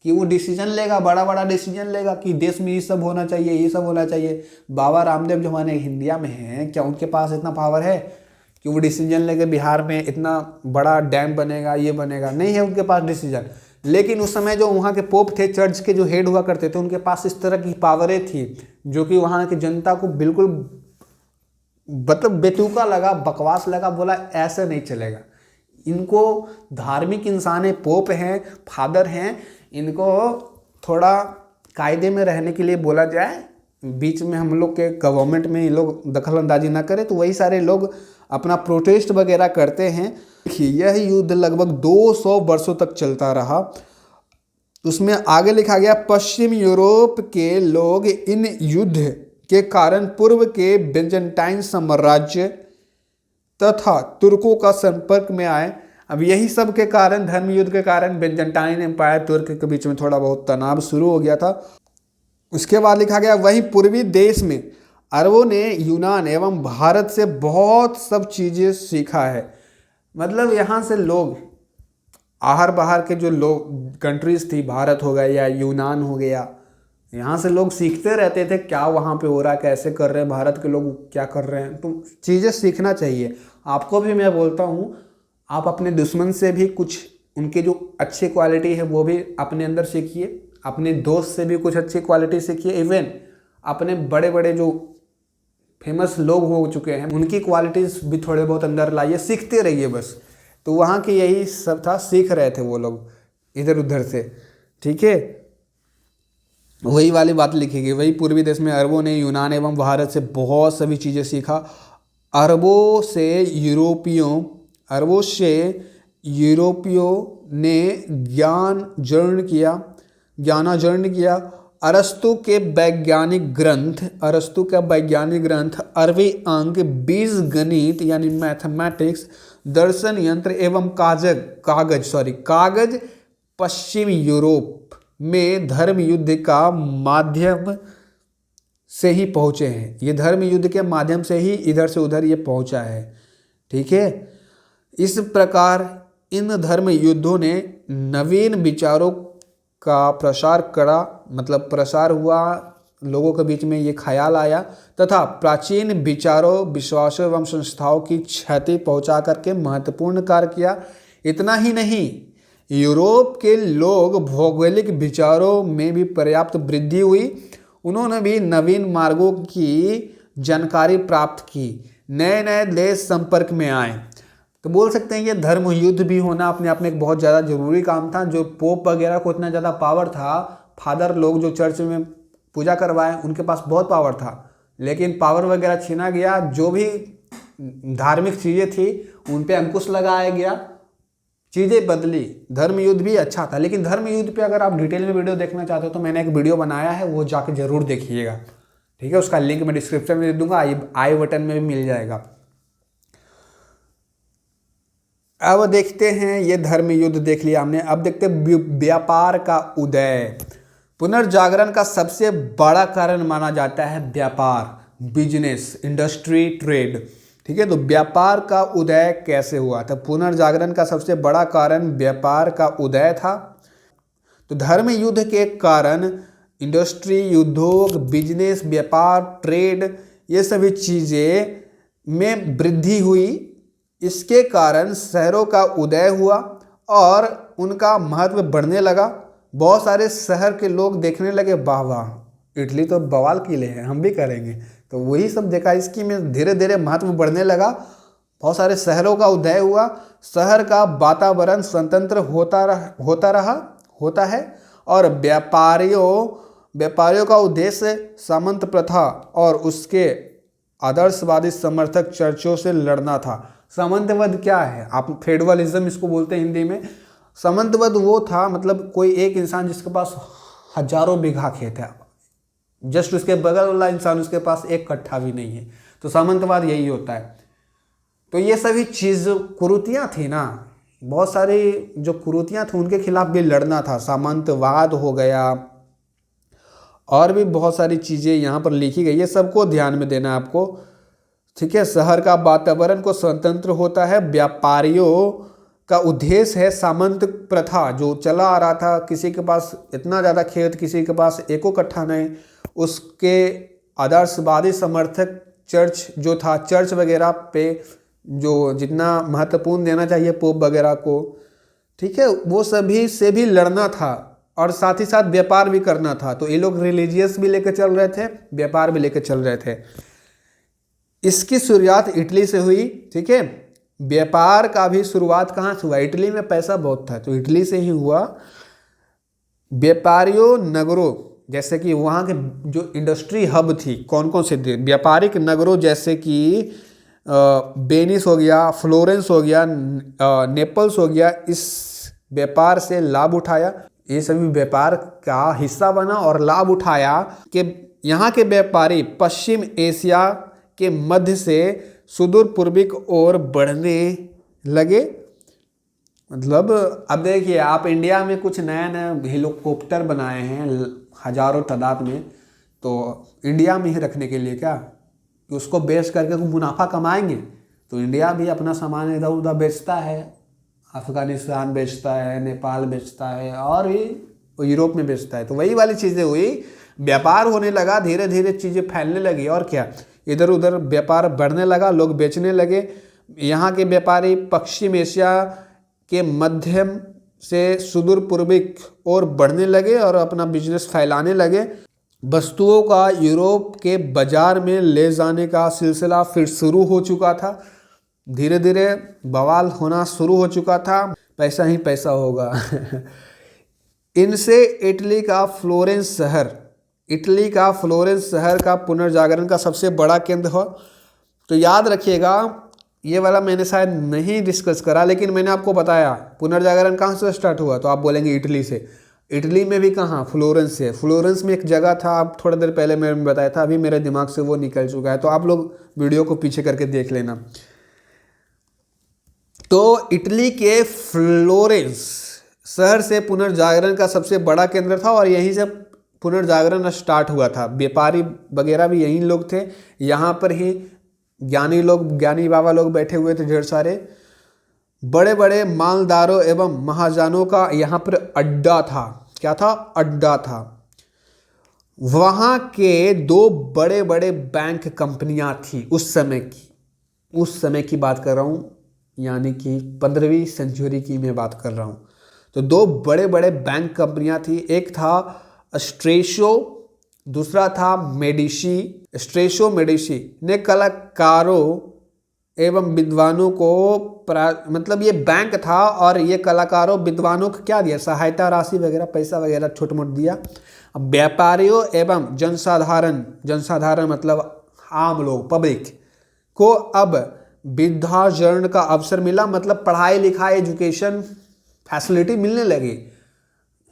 कि वो डिसीजन लेगा, बड़ा बड़ा डिसीजन लेगा कि देश में ये सब होना चाहिए, ये सब होना चाहिए। बाबा रामदेव जो हमारे इंडिया में हैं, क्या उनके पास इतना पावर है कि वो डिसीजन लेके बिहार में इतना बड़ा डैम बनेगा, ये बनेगा? नहीं है उनके पास डिसीजन। लेकिन उस समय जो वहाँ के पोप थे, चर्च के जो हेड हुआ करते थे, उनके पास इस तरह की पावरें थी जो कि वहाँ की जनता को बिल्कुल मतलब बेतुका लगा, बकवास लगा, बोला ऐसे नहीं चलेगा। इनको धार्मिक इंसान है, पोप हैं, फादर हैं, इनको थोड़ा कायदे में रहने के लिए बोला जाए, बीच में हम लोग के गवर्नमेंट में ये लोग दखल अंदाजी ना करें। तो वही सारे लोग अपना प्रोटेस्ट वगैरह करते हैं। देखिए, यह युद्ध लगभग 200 वर्षों तक चलता रहा। उसमें आगे लिखा गया, पश्चिम यूरोप के लोग इन युद्ध के कारण पूर्व के बेंजंटाइन साम्राज्य तथा तुर्कों का संपर्क में आए। अब यही सब के कारण, धर्म युद्ध के कारण बेंजंटाइन एम्पायर, तुर्क के बीच में थोड़ा बहुत तनाव शुरू हो गया था। उसके बाद लिखा गया, वहीं पूर्वी देश में अरबों ने यूनान एवं भारत से बहुत सब चीज़ें सीखा है। मतलब यहाँ से लोग आहर बाहर के जो लोग कंट्रीज थी, भारत हो गया या यूनान हो गया, यहाँ से लोग सीखते रहते थे क्या वहाँ पे हो रहा है, कैसे कर रहे हैं, भारत के लोग क्या कर रहे हैं। तो चीज़ें सीखना चाहिए। आपको भी मैं बोलता हूँ, आप अपने दुश्मन से भी कुछ उनकी जो अच्छी क्वालिटी है वो भी अपने अंदर सीखिए, अपने दोस्त से भी कुछ अच्छी क्वालिटी सीखिए, इवन अपने बड़े बड़े जो फेमस लोग हो चुके हैं उनकी क्वालिटीज़ भी थोड़े बहुत अंदर लाइए, सीखते रहिए बस। तो वहाँ के यही सब था, सीख रहे थे वो लोग इधर उधर से। ठीक है, वही वाली बात लिखी गई, वही पूर्वी देश में अरबों ने यूनान एवं भारत से बहुत सभी चीज़ें सीखा। अरबों से यूरोपियों ने ज्ञानार्जन किया। अरस्तु का वैज्ञानिक ग्रंथ अरबी अंक, बीज गणित यानी मैथमेटिक्स, दर्शन यंत्र एवं कागज पश्चिम यूरोप में धर्म युद्ध का माध्यम से ही पहुँचे हैं। ये धर्म युद्ध के माध्यम से ही इधर से उधर ये पहुँचा है। ठीक है, इस प्रकार इन धर्म युद्धों ने नवीन विचारों का प्रसार करा, मतलब प्रसार हुआ, लोगों के बीच में ये ख्याल आया तथा प्राचीन विचारों, विश्वासों एवं संस्थाओं की क्षति पहुंचा करके महत्वपूर्ण कार्य किया। इतना ही नहीं, यूरोप के लोग भौगोलिक विचारों में भी पर्याप्त वृद्धि हुई। उन्होंने भी नवीन मार्गों की जानकारी प्राप्त की, नए नए देश संपर्क में आए। तो बोल सकते हैं कि धर्म युद्ध भी होना अपने आप में एक बहुत ज़्यादा जरूरी काम था। जो पोप वगैरह को इतना ज़्यादा पावर था, फादर लोग जो चर्च में पूजा करवाए उनके पास बहुत पावर था, लेकिन पावर वगैरह छीना गया। जो भी धार्मिक चीज़ें थी उन पे अंकुश लगाया गया, चीज़ें बदली। धर्म युद्ध भी अच्छा था, लेकिन धर्म युद्ध पे अगर आप डिटेल में वीडियो देखना चाहते हो तो मैंने एक वीडियो बनाया है, वो जाके जरूर देखिएगा। ठीक है, उसका लिंक मैं डिस्क्रिप्शन में दे दूंगा, आई बटन में भी मिल जाएगा। अब देखते हैं, ये धर्म युद्ध देख लिया हमने, अब देखते हैं व्यापार का उदय। पुनर्जागरण का सबसे बड़ा कारण माना जाता है व्यापार, बिजनेस, इंडस्ट्री, ट्रेड। ठीक है। तो व्यापार का उदय कैसे हुआ था? पुनर्जागरण का सबसे बड़ा कारण व्यापार का उदय था। तो धर्म युद्ध के कारण इंडस्ट्री, उद्योग, बिजनेस, व्यापार, ट्रेड, ये सभी चीज़ें में वृद्धि हुई। इसके कारण शहरों का उदय हुआ और उनका महत्व बढ़ने लगा। बहुत सारे शहर के लोग देखने लगे, वाह वाह इटली तो बवाल किले हैं, हम भी करेंगे। तो वही सब देखा, इसकी में धीरे धीरे महत्व बढ़ने लगा। बहुत सारे शहरों का उदय हुआ। शहर का वातावरण स्वतंत्र होता है और व्यापारियों का उद्देश्य सामंत प्रथा और उसके आदर्शवादी समर्थक चर्चों से लड़ना था। सामंतवाद क्या है? आप फेडरलिज्म इसको बोलते हैं हिंदी में। सामंतवाद वो था, मतलब कोई एक इंसान जिसके पास हजारों बीघा खेत है, जस्ट उसके बगल वाला इंसान उसके पास एक कट्ठा भी नहीं है, तो सामंतवाद यही होता है। तो ये सभी चीज़ कुरीतियाँ थी ना, बहुत सारी जो कुरीतियाँ थी उनके खिलाफ भी लड़ना था। सामंतवाद हो गया, और भी बहुत सारी चीज़ें यहाँ पर लिखी गई है, सबको ध्यान में देना आपको, ठीक है। शहर का वातावरण को स्वतंत्र होता है। व्यापारियों का उद्देश्य है सामंत प्रथा जो चला आ रहा था, किसी के पास इतना ज़्यादा खेत, किसी के पास एको कट्ठा नहीं, उसके आदर्शवादी समर्थक चर्च जो था, चर्च वगैरह पे जो जितना महत्वपूर्ण देना चाहिए पोप वगैरह को, ठीक है, वो सभी से भी लड़ना था और साथ ही साथ व्यापार भी करना था। तो ये लोग रिलीजियस भी लेकर चल रहे थे, व्यापार भी लेकर चल रहे थे। इसकी शुरुआत इटली से हुई, ठीक है। व्यापार का भी शुरुआत कहाँ से हुआ? इटली में पैसा बहुत था तो इटली से ही हुआ। व्यापारियों नगरों, जैसे कि वहाँ के जो इंडस्ट्री हब थी, कौन कौन से थे? व्यापारिक नगरों जैसे कि वेनिस हो गया, फ्लोरेंस हो गया, नेपल्स हो गया, इस व्यापार से लाभ उठाया। ये सभी व्यापार का हिस्सा बना और लाभ उठाया कि यहाँ के व्यापारी पश्चिम एशिया के मध्य से सुदूर पूर्वी की ओर बढ़ने लगे। मतलब अब देखिए, आप इंडिया में कुछ नया नया हेलीकॉप्टर बनाए हैं हजारों तादाद में, तो इंडिया में ही रखने के लिए क्या, कि उसको बेच करके मुनाफा कमाएंगे? तो इंडिया भी अपना सामान इधर उधर बेचता है, अफगानिस्तान बेचता है, नेपाल बेचता है और भी यूरोप में बेचता है। तो वही वाली चीज़ें हुई, व्यापार होने लगा, धीरे धीरे चीज़ें फैलने लगी और क्या, इधर उधर व्यापार बढ़ने लगा, लोग बेचने लगे। यहाँ के व्यापारी पश्चिम एशिया के मध्यम से सुदूर पूर्वी और बढ़ने लगे और अपना बिजनेस फैलाने लगे। वस्तुओं का यूरोप के बाजार में ले जाने का सिलसिला फिर शुरू हो चुका था। धीरे धीरे बवाल होना शुरू हो चुका था, पैसा ही पैसा होगा। इनसे इटली का फ्लोरेंस शहर का पुनर्जागरण का सबसे बड़ा केंद्र हो। तो याद रखिएगा, ये वाला मैंने शायद नहीं डिस्कस करा, लेकिन मैंने आपको बताया पुनर्जागरण कहाँ से स्टार्ट हुआ, तो आप बोलेंगे इटली से। इटली में भी कहाँ? फ्लोरेंस से। फ्लोरेंस में एक जगह था, आप थोड़ा देर पहले मैंने बताया था, अभी मेरे दिमाग से वो निकल चुका है, तो आप लोग वीडियो को पीछे करके देख लेना। तो इटली के फ्लोरेंस शहर से पुनर्जागरण का सबसे बड़ा केंद्र था और यहीं से पुनर्जागरण स्टार्ट हुआ था। व्यापारी वगैरह भी यहीं लोग थे, यहाँ पर ही ज्ञानी बाबा लोग बैठे हुए थे ढेर सारे। बड़े बड़े मालदारों एवं महाजनों का यहाँ पर अड्डा था। क्या था? अड्डा था। वहाँ के दो बड़े बड़े बैंक कंपनियाँ थी उस समय की बात कर रहा हूँ, यानी कि 15वीं सेंचुरी की मैं बात कर रहा हूँ। तो दो बड़े बड़े बैंक कंपनियाँ थी, एक था स्ट्रेशो, दूसरा था मेडिसी। स्ट्रेशो मेडिसी ने कलाकारों एवं विद्वानों को मतलब ये बैंक था और ये कलाकारों विद्वानों को क्या दिया? सहायता राशि वगैरह, पैसा वगैरह छोट मोट दिया। अब व्यापारियों एवं जनसाधारण मतलब आम लोग, पब्लिक को अब विद्यार्जन का अवसर मिला, मतलब पढ़ाई लिखाई एजुकेशन फैसिलिटी मिलने लगी।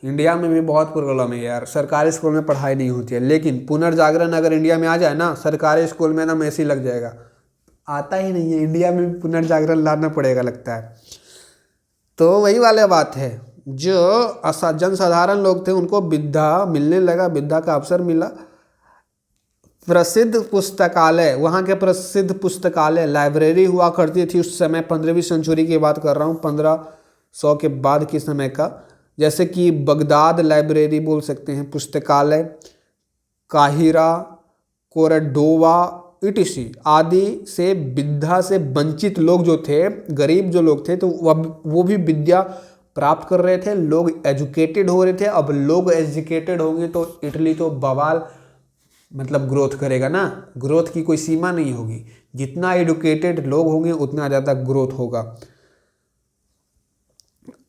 इंडिया में भी बहुत प्रॉब्लम है यार, सरकारी स्कूल में पढ़ाई नहीं होती है, लेकिन पुनर्जागरण अगर इंडिया में आ जाए ना, सरकारी स्कूल में ना ऐसे ही लग जाएगा। आता ही नहीं है, इंडिया में भी पुनर्जागरण लाना पड़ेगा लगता है। तो वही वाली बात है, जो जनसाधारण लोग थे उनको विद्या मिलने लगा, विद्या का अवसर मिला। प्रसिद्ध पुस्तकालय, वहाँ के प्रसिद्ध पुस्तकालय लाइब्रेरी हुआ करती थी उस समय, 15वीं सेंचुरी की बात कर रहा हूँ, 1500 के बाद के समय का। जैसे कि बगदाद लाइब्रेरी बोल सकते हैं, पुस्तकालय, काहिरा, कोरडोवा इटिसी आदि से विद्या से वंचित लोग जो थे, गरीब जो लोग थे, तो वो भी विद्या प्राप्त कर रहे थे, लोग एजुकेटेड हो रहे थे। अब लोग एजुकेटेड होंगे तो इटली तो बवाल मतलब ग्रोथ करेगा ना, ग्रोथ की कोई सीमा नहीं होगी, जितना एजुकेटेड लोग होंगे उतना ज़्यादा ग्रोथ होगा।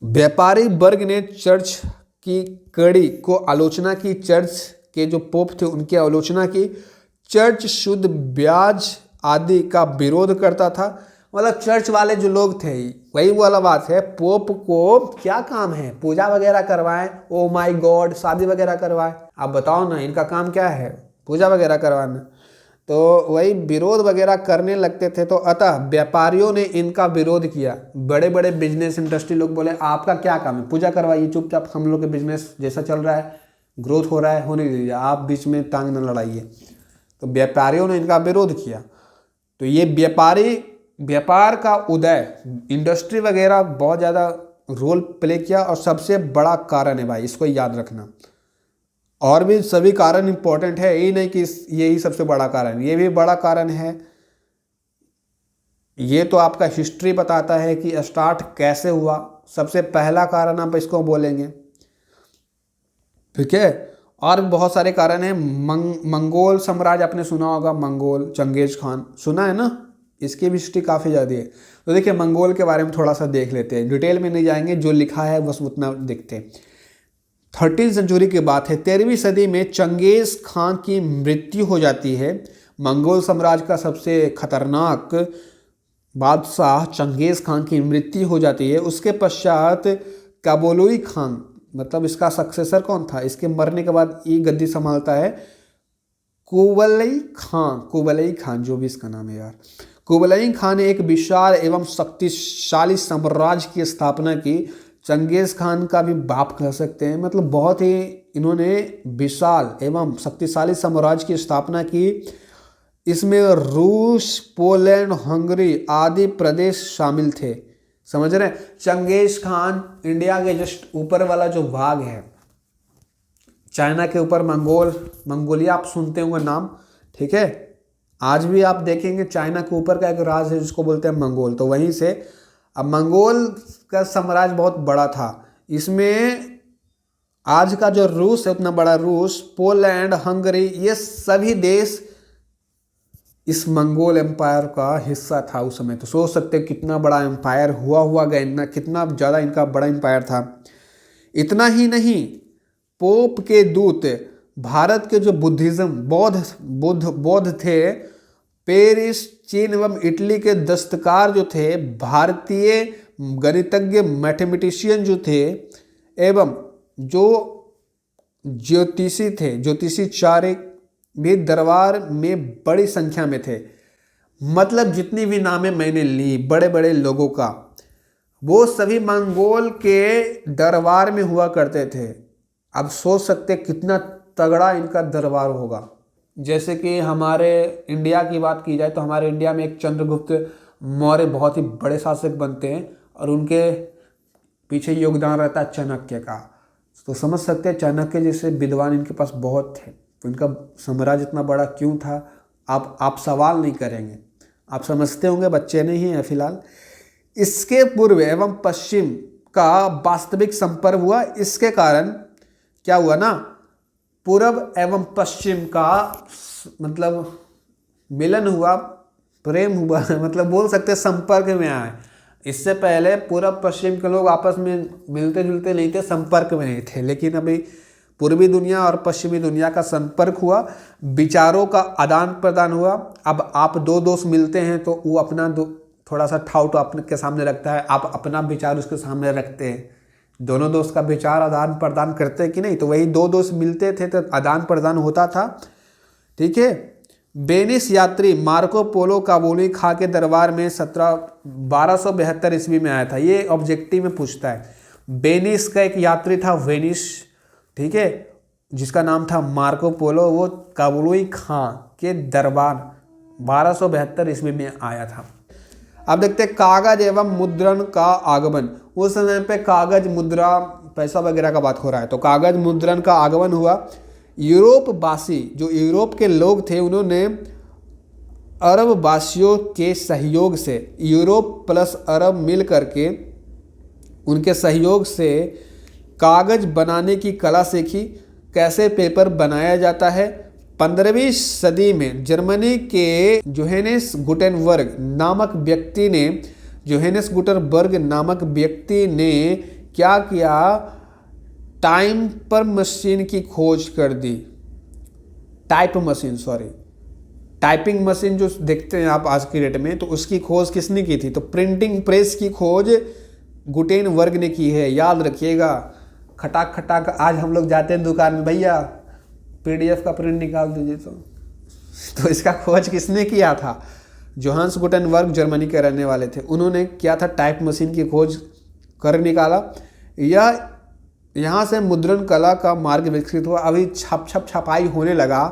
व्यापारी वर्ग ने चर्च की कड़ी को आलोचना की, चर्च के जो पोप थे उनकी आलोचना की, चर्च शुद्ध ब्याज आदि का विरोध करता था। मतलब चर्च वाले जो लोग थे, वही वाला बात है, पोप को क्या काम है, पूजा वगैरह करवाएं, ओ माय गॉड, शादी वगैरह करवाएं, आप बताओ ना, इनका काम क्या है, पूजा वगैरह करवाना। तो वही विरोध वगैरह करने लगते थे। तो अतः व्यापारियों ने इनका विरोध किया। बड़े बड़े बिजनेस इंडस्ट्री लोग बोले आपका क्या काम है, पूजा करवाइए चुपचाप, हम लोग के बिजनेस जैसा चल रहा है, ग्रोथ हो रहा है, होने दीजिए, आप बीच में टांग न लड़ाइए। तो व्यापारियों ने इनका विरोध किया। तो ये व्यापार का उदय, इंडस्ट्री वगैरह बहुत ज़्यादा रोल प्ले किया और सबसे बड़ा कारण है भाई, इसको याद रखना। और भी सभी कारण इंपॉर्टेंट है, यही नहीं कि यही सबसे बड़ा कारण, ये भी बड़ा कारण है। ये तो आपका हिस्ट्री बताता है कि स्टार्ट कैसे हुआ। सबसे पहला कारण आप इसको बोलेंगे, ठीक है। और बहुत सारे कारण हैं। मंगोल साम्राज्य आपने सुना होगा, मंगोल, चंगेज खान, सुना है ना, इसकी भी हिस्ट्री काफ़ी ज़्यादा है। तो देखिए मंगोल के बारे में थोड़ा सा देख लेते हैं, डिटेल में नहीं जाएंगे, जो लिखा है बस उतना देखते हैं। 13वीं सेंचुरी की बात है, 13वीं सदी में चंगेज खान की मृत्यु हो जाती है। मंगोल साम्राज्य का सबसे खतरनाक बादशाह चंगेज खान की मृत्यु हो जाती है। उसके पश्चात काबुली खान, मतलब इसका सक्सेसर कौन था, इसके मरने के बाद ये गद्दी संभालता है कुबलई खान, जो भी इसका नाम है यार। कुबलई खान ने एक विशाल एवं शक्तिशाली साम्राज्य की स्थापना की। चंगेज खान का भी बाप कह सकते हैं, मतलब बहुत ही इन्होंने विशाल एवं शक्तिशाली साम्राज्य की स्थापना की। इसमें रूस, पोलैंड, हंगरी आदि प्रदेश शामिल थे, समझ रहे हैं। चंगेज खान इंडिया के जस्ट ऊपर वाला जो भाग है, चाइना के ऊपर मंगोलिया आप सुनते होंगे नाम, ठीक है। आज भी आप देखेंगे चाइना के ऊपर का एक राज है जिसको बोलते हैं मंगोल, तो वहीं से। अब मंगोल का साम्राज्य बहुत बड़ा था, इसमें आज का जो रूस है उतना बड़ा रूस, पोलैंड, हंगरी, ये सभी देश इस मंगोल एम्पायर का हिस्सा था उस समय। तो सोच सकते हैं कितना बड़ा एम्पायर हुआ गया, कितना ज़्यादा इनका बड़ा एम्पायर था। इतना ही नहीं, पोप के दूत, भारत के जो बुद्धिज़्म बौद्ध थे, पेरिस, चीन एवं इटली के दस्तकार जो थे, भारतीय गणितज्ञ, मैथमेटिशियन जो थे, एवं जो ज्योतिषी थे, ज्योतिषी चारिक भी दरबार में बड़ी संख्या में थे। मतलब जितनी भी नामें मैंने ली बड़े बड़े लोगों का, वो सभी मंगोल के दरबार में हुआ करते थे। अब सोच सकते कितना तगड़ा इनका दरबार होगा। जैसे कि हमारे इंडिया की बात की जाए तो हमारे इंडिया में एक चंद्रगुप्त मौर्य बहुत ही बड़े शासक बनते हैं और उनके पीछे योगदान रहता है चाणक्य का। तो समझ सकते हैं चाणक्य जैसे विद्वान इनके पास बहुत थे। तो इनका साम्राज्य इतना बड़ा क्यों था, आप सवाल नहीं करेंगे, आप समझते होंगे, बच्चे नहीं हैं फिलहाल। इसके पूर्व एवं पश्चिम का वास्तविक संपर्क हुआ। इसके कारण क्या हुआ ना, पूर्व एवं पश्चिम का मतलब मिलन हुआ, प्रेम हुआ, मतलब बोल सकते संपर्क में आए। इससे पहले पूर्व पश्चिम के लोग आपस में मिलते जुलते नहीं थे, संपर्क में नहीं थे, लेकिन अभी पूर्वी दुनिया और पश्चिमी दुनिया का संपर्क हुआ, विचारों का आदान प्रदान हुआ। अब आप दो दोस्त मिलते हैं तो वो अपना थोड़ा सा ठाउट आपके सामने रखता है, आप अपना विचार उसके सामने रखते हैं, दोनों दोस्त का विचार आदान प्रदान करते हैं कि नहीं। तो वही दो दोस्त मिलते थे तो आदान प्रदान होता था, ठीक है। वेनिस यात्री मार्को पोलो काबुली खां के दरबार में 1272 ईस्वी में आया था। ये ऑब्जेक्टिव में पूछता है। वेनिस का एक यात्री था, वेनिस, ठीक है, जिसका नाम था मार्को पोलो। वो काबुली खां के दरबार 1272 ईस्वी में आया था। अब देखते हैं कागज एवं मुद्रण का आगमन। उस समय पे कागज, मुद्रा, पैसा वगैरह का बात हो रहा है, तो कागज मुद्रण का आगमन हुआ। यूरोपवासी, जो यूरोप के लोग थे, उन्होंने अरब वासियों के सहयोग से, यूरोप प्लस अरब मिल करके उनके सहयोग से कागज बनाने की कला सीखी, कैसे पेपर बनाया जाता है। 15वीं सदी में जर्मनी के जोहेनिस गुटेनबर्ग नामक व्यक्ति ने क्या किया, टाइपर मशीन की खोज कर दी। टाइपिंग मशीन जो देखते हैं आप आज की डेट में, तो उसकी खोज किसने की थी? तो प्रिंटिंग प्रेस की खोज गुटेनबर्ग ने की है। याद रखिएगा, खटाक खटाक आज हम लोग जाते हैं दुकान में, भैया PDF का प्रिंट निकाल दीजिए, तो इसका खोज किसने किया था? जोहान्स गुटेनबर्ग जर्मनी के रहने वाले थे। उन्होंने क्या था, टाइप मशीन की खोज कर निकाला। यह यहाँ से मुद्रण कला का मार्ग विकसित हुआ। अभी छपाई होने लगा,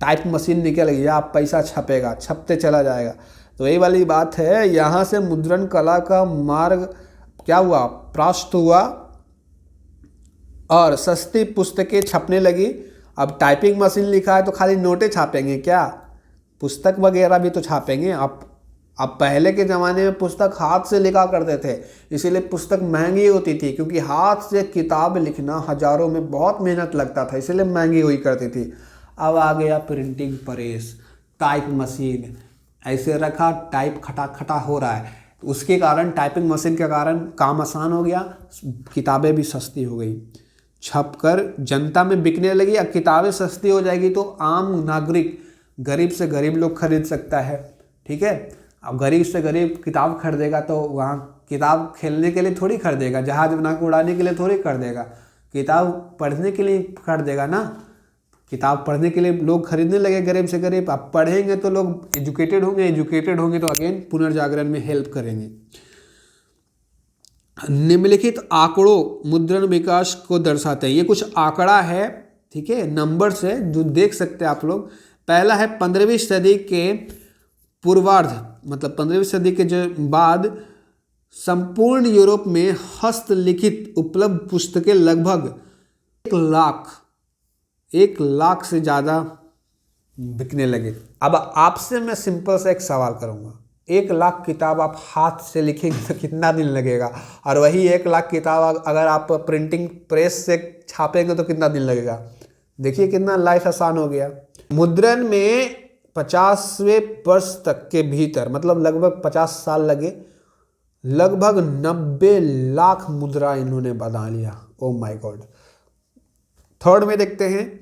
टाइप मशीन निकल गया, अब पैसा छपेगा, छपते चला जाएगा। तो यही वाली बात है, यहाँ से मुद्रण कला का मार्ग क्या हुआ, प्रशस्त हुआ और सस्ती पुस्तकें छपने लगी। अब टाइपिंग मशीन लिखा है तो खाली नोटें छापेंगे क्या, पुस्तक वगैरह भी तो छापेंगे। अब पहले के ज़माने में पुस्तक हाथ से लिखा करते थे, इसीलिए पुस्तक महंगी होती थी, क्योंकि हाथ से किताब लिखना हजारों में बहुत मेहनत लगता था, इसीलिए महंगी हुई करती थी। अब आ गया प्रिंटिंग प्रेस, टाइप मशीन, ऐसे रखा, टाइप खटा हो रहा है, तो उसके कारण, टाइपिंग मशीन के कारण काम आसान हो गया, किताबें भी सस्ती हो गई, छपकर जनता में बिकने लगी। अब किताबें सस्ती हो जाएगी तो आम नागरिक, गरीब से गरीब लोग खरीद सकता है, ठीक है। अब गरीब से गरीब किताब खरीदेगा तो वहाँ किताब खेलने के लिए थोड़ी खरीदेगा, जहाज बना के उड़ाने के लिए थोड़ी खरीदेगा, किताब पढ़ने के लिए खरीदेगा ना। किताब पढ़ने के लिए लोग खरीदने लगे, गरीब से गरीब। अब पढ़ेंगे तो लोग एजुकेटेड होंगे तो अगेन पुनर्जागरण में हेल्प करेंगे। निम्नलिखित आंकड़ों मुद्रण विकास को दर्शाते हैं। ये कुछ आंकड़ा है, ठीक है, नंबर से जो देख सकते हैं आप लोग। पहला है 15वीं सदी के पूर्वार्ध, मतलब 15वीं सदी के जो बाद संपूर्ण यूरोप में हस्तलिखित उपलब्ध पुस्तकें लगभग 1 लाख से ज़्यादा बिकने लगे। अब आपसे मैं सिंपल सा एक सवाल करूँगा, 1 लाख किताब आप हाथ से लिखेंगे तो कितना दिन लगेगा? और वही 1 लाख किताब अगर आप प्रिंटिंग प्रेस से छापेंगे तो कितना दिन लगेगा? देखिए कितना लाइफ आसान हो गया। मुद्रण में 50वें वर्ष तक के भीतर, मतलब लगभग 50 साल लगे, लगभग 90 लाख मुद्रा इन्होंने बना लिया। Oh my God. थर्ड में देखते हैं,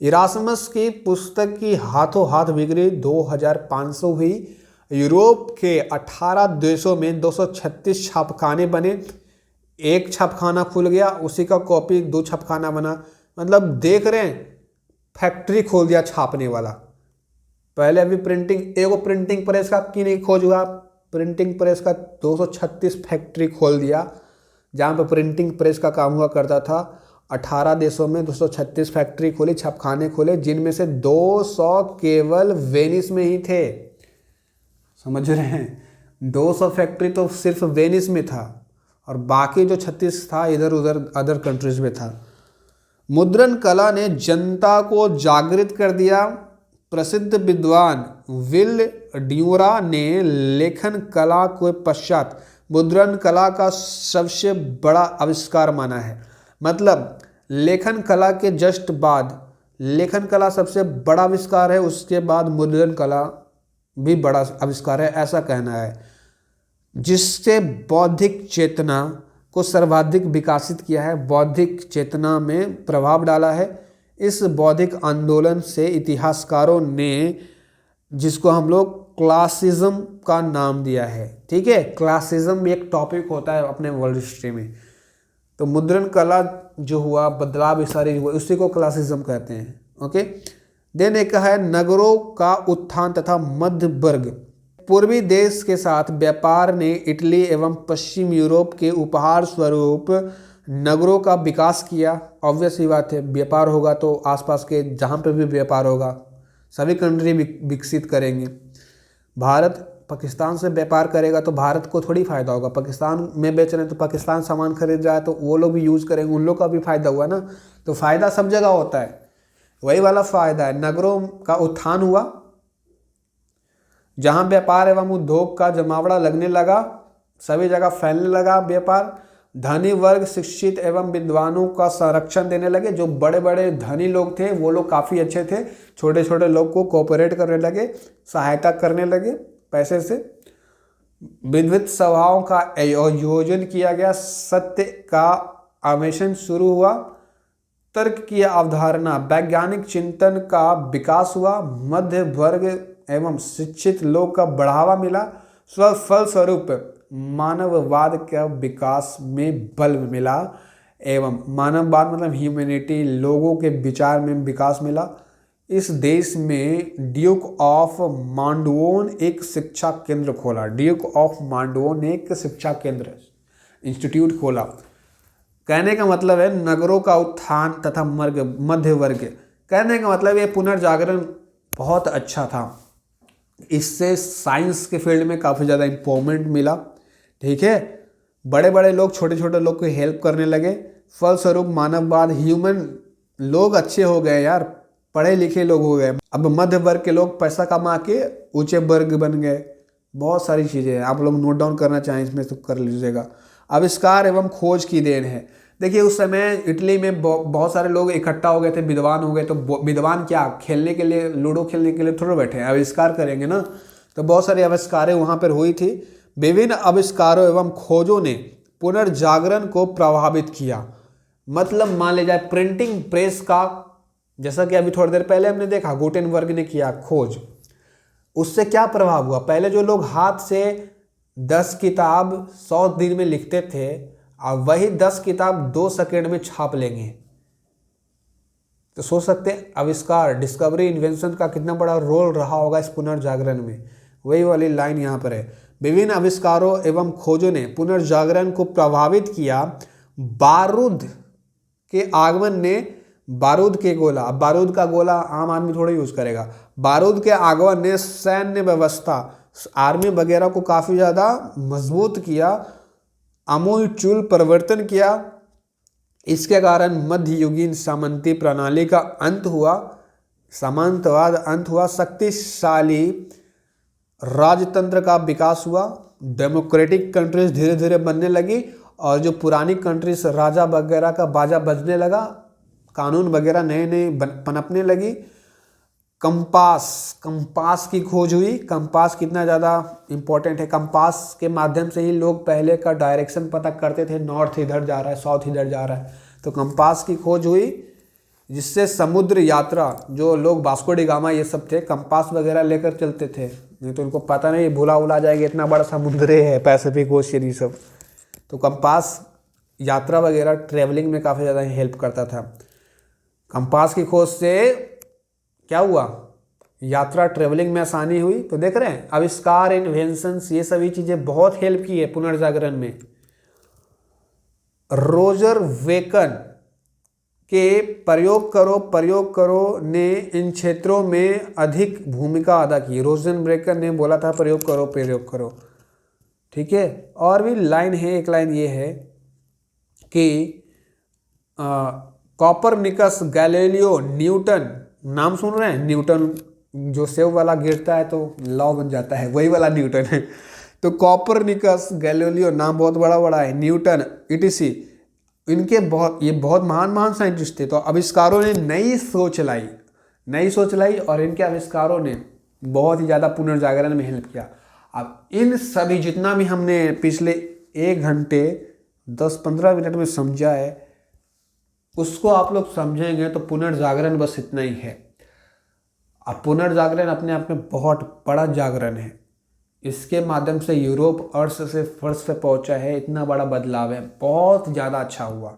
इरास्मस की पुस्तक की हाथों हाथ बिक्री 2500 हुई। यूरोप के 18 देशों में 236 छापखाने बने, एक छापखाना खुल गया, उसी का कॉपी 2 छापखाना बना। मतलब देख रहे हैं, फैक्ट्री खोल दिया छापने वाला। पहले अभी प्रिंटिंग प्रेस का की नहीं खोज हुआ, प्रिंटिंग प्रेस का 236 फैक्ट्री खोल दिया, जहाँ पर प्रिंटिंग प्रेस का काम हुआ करता था। 18 देशों में 236 फैक्ट्री खोली, छापखाने खोले, जिनमें से 200 केवल वेनिस में ही थे। समझ रहे हैं, 200 फैक्ट्री तो सिर्फ वेनिस में था और बाकी जो 36 था इधर उधर अदर कंट्रीज में था। मुद्रण कला ने जनता को जागृत कर दिया। प्रसिद्ध विद्वान विल ड्यूरा ने लेखन कला के पश्चात मुद्रण कला का सबसे बड़ा आविष्कार माना है। मतलब लेखन कला के जस्ट बाद, लेखन कला सबसे बड़ा आविष्कार है, उसके बाद मुद्रण कला भी बड़ा आविष्कार है, ऐसा कहना है। जिससे बौद्धिक चेतना को सर्वाधिक विकसित किया है, बौद्धिक चेतना में प्रभाव डाला है। इस बौद्धिक आंदोलन से इतिहासकारों ने, जिसको हम लोग क्लासिज्म का नाम दिया है, ठीक है। क्लासिज्म एक टॉपिक होता है अपने वर्ल्ड हिस्ट्री में। तो मुद्रण कला जो हुआ, बदलाव सारी हुआ, उसी को क्लासिज्म कहते हैं। ओके। देन एक है नगरों का उत्थान तथा मध्य वर्ग। पूर्वी देश के साथ व्यापार ने इटली एवं पश्चिम यूरोप के उपहार स्वरूप नगरों का विकास किया। ऑब्वियस ही बात है, व्यापार होगा तो आसपास के जहाँ पे भी व्यापार होगा सभी कंट्री विकसित करेंगे। भारत पाकिस्तान से व्यापार करेगा तो भारत को थोड़ी फ़ायदा होगा, पाकिस्तान में बेच रहे हैं तो पाकिस्तान सामान खरीद रहा है तो वो लोग भी यूज़ करेंगे, उन लोग का भी फ़ायदा हुआ ना। तो फ़ायदा सब जगह होता है, वही वाला फ़ायदा है। नगरों का उत्थान हुआ, जहाँ व्यापार एवं उद्योग का जमावड़ा लगने लगा, सभी जगह फैलने लगा व्यापार। धनी वर्ग शिक्षित एवं विद्वानों का संरक्षण देने लगे। जो बड़े बड़े धनी लोग थे वो लोग काफ़ी अच्छे थे, छोटे छोटे लोग को कोऑपरेट करने लगे, सहायता करने लगे पैसे से। विविध सभाओं का आयोजन किया गया, सत्य का अन्वेषण शुरू हुआ, तर्क की अवधारणा, वैज्ञानिक चिंतन का विकास हुआ, मध्य वर्ग एवं शिक्षित लोग का बढ़ावा मिला। फलस्वरूप मानववाद का विकास में बल मिला एवं मानववाद मतलब ह्यूमैनिटी, लोगों के विचार में विकास मिला। इस देश में ड्यूक ऑफ मांडुओन एक शिक्षा केंद्र खोला। ड्यूक ऑफ मांडुओन ने एक शिक्षा केंद्र इंस्टीट्यूट खोला। कहने का मतलब है नगरों का उत्थान तथा मध्य वर्ग। कहने का मतलब ये पुनर्जागरण बहुत अच्छा था, इससे साइंस के फील्ड में काफ़ी ज़्यादा इम्प्रूवमेंट मिला। ठीक है, बड़े बड़े लोग छोटे छोटे लोग को हेल्प करने लगे। फलस्वरूप मानववाद, ह्यूमन लोग अच्छे हो गए यार, पढ़े लिखे लोग हो गए। अब मध्य वर्ग के लोग पैसा कमा के ऊंचे वर्ग बन गए। बहुत सारी चीज़ें हैं, आप लोग नोट डाउन करना चाहें इसमें तो कर लीजिएगा। आविष्कार एवं खोज की देन है। देखिए उस समय इटली में बहुत सारे लोग इकट्ठा हो गए थे, विद्वान हो गए। तो विद्वान क्या खेलने के लिए, लूडो खेलने के लिए थोड़ा बैठे हैं, आविष्कार करेंगे ना। तो बहुत सारे आविष्कारें वहाँ पर हुई थी। विभिन्न आविष्कारों एवं खोजों ने पुनर्जागरण को प्रभावित किया। मतलब मान ले जाए प्रिंटिंग प्रेस का, जैसा कि अभी थोड़ी देर पहले हमने देखा गुटेनबर्ग ने किया खोज, उससे क्या प्रभाव हुआ। पहले जो लोग हाथ से 10 किताब 100 दिन में लिखते थे, अब वही 10 किताब 2 सेकेंड में छाप लेंगे। तो सोच सकते हैं आविष्कार, डिस्कवरी, इन्वेंशन का कितना बड़ा रोल रहा होगा इस पुनर्जागरण में। वही वाली लाइन यहाँ पर है। विभिन्न आविष्कारों एवं खोजों ने पुनर्जागरण को प्रभावित किया। बारूद के आगमन ने, बारूद के गोला, अब बारूद का गोला आम आदमी थोड़ा यूज करेगा। बारूद के आगमन ने सैन्य व्यवस्था, आर्मी वगैरह को काफ़ी ज़्यादा मजबूत किया, आमूलचूल परिवर्तन किया। इसके कारण मध्ययुगीन सामंती प्रणाली का अंत हुआ, सामंतवाद अंत हुआ, शक्तिशाली राजतंत्र का विकास हुआ, डेमोक्रेटिक कंट्रीज धीरे धीरे बनने लगी, और जो पुरानी कंट्रीज राजा वगैरह का बाजा बजने लगा, कानून वगैरह नए नए पनपने लगी। कंपास की खोज हुई। कंपास कितना ज़्यादा इम्पोर्टेंट है, कंपास के माध्यम से ही लोग पहले का डायरेक्शन पता करते थे, नॉर्थ इधर जा रहा है, साउथ इधर जा रहा है। तो कंपास की खोज हुई, जिससे समुद्र यात्रा, जो लोग वास्को डी गामा ये सब थे, कंपास वगैरह लेकर चलते थे, नहीं तो उनको पता नहीं, भूला उला जाएगा, इतना बड़ा समुद्र है पैसिफिक ओशियन ये सब। तो कंपास यात्रा वगैरह ट्रेवलिंग में काफ़ी ज़्यादा हेल्प करता था। कंपास की खोज से क्या हुआ, यात्रा ट्रेवलिंग में आसानी हुई। तो देख रहे हैं आविष्कार, इन्वेंशंस, ये सभी चीज़ें बहुत हेल्प की है पुनर्जागरण में। रोजर वेकन के प्रयोग करो ने इन क्षेत्रों में अधिक भूमिका अदा की। रोजर वेकन ने बोला था प्रयोग करो। ठीक है, और भी लाइन है, एक लाइन ये है कि कॉपरनिकस, गैलीलियो, न्यूटन, नाम सुन रहे हैं, न्यूटन जो सेव वाला गिरता है तो लॉ बन जाता है, वही वाला न्यूटन है। तो कॉपरनिकस, गैलीलियो, नाम बहुत बड़ा है, न्यूटन इटीसी, इनके ये बहुत महान साइंटिस्ट थे। तो आविष्कारों ने नई सोच लाई और इनके आविष्कारों ने बहुत ही ज़्यादा पुनर्जागरण में हेल्प किया। अब इन सभी जितना भी हमने पिछले 1 घंटे 10-15 मिनट में समझा है, उसको आप लोग समझेंगे तो पुनर्जागरण बस इतना ही है। अब पुनर्जागरण अपने आप में बहुत बड़ा जागरण है। इसके माध्यम से यूरोप अर्थ से फर्श पे पहुंचा है, इतना बड़ा बदलाव है, बहुत ज़्यादा अच्छा हुआ।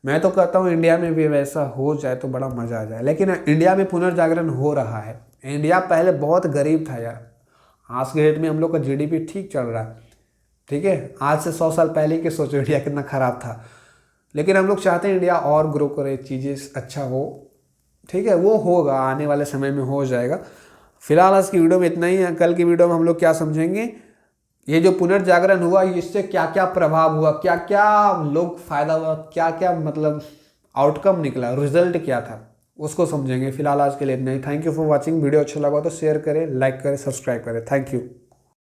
मैं तो कहता हूँ इंडिया में भी वैसा हो जाए तो बड़ा मज़ा आ जाए। लेकिन इंडिया में पुनर्जागरण हो रहा है। इंडिया पहले बहुत गरीब था यार, आज के डेट में हम लोग का जीडीपी ठीक चल रहा है। ठीक है, आज से 100 साल पहले के सोचो इंडिया कितना ख़राब था। लेकिन हम लोग चाहते हैं इंडिया और ग्रो करे, चीज़ें अच्छा हो। ठीक है, वो होगा, आने वाले समय में हो जाएगा। फिलहाल आज की वीडियो में इतना ही है। कल की वीडियो में हम लोग क्या समझेंगे, ये जो पुनर्जागरण हुआ इससे क्या क्या प्रभाव हुआ, क्या क्या लोग फायदा हुआ, क्या क्या मतलब आउटकम निकला, रिजल्ट क्या था, उसको समझेंगे। फिलहाल आज के लिए इतना ही। Thank you for watching. Video अच्छा लगा तो शेयर करें, लाइक करें, सब्सक्राइब करें। Thank you.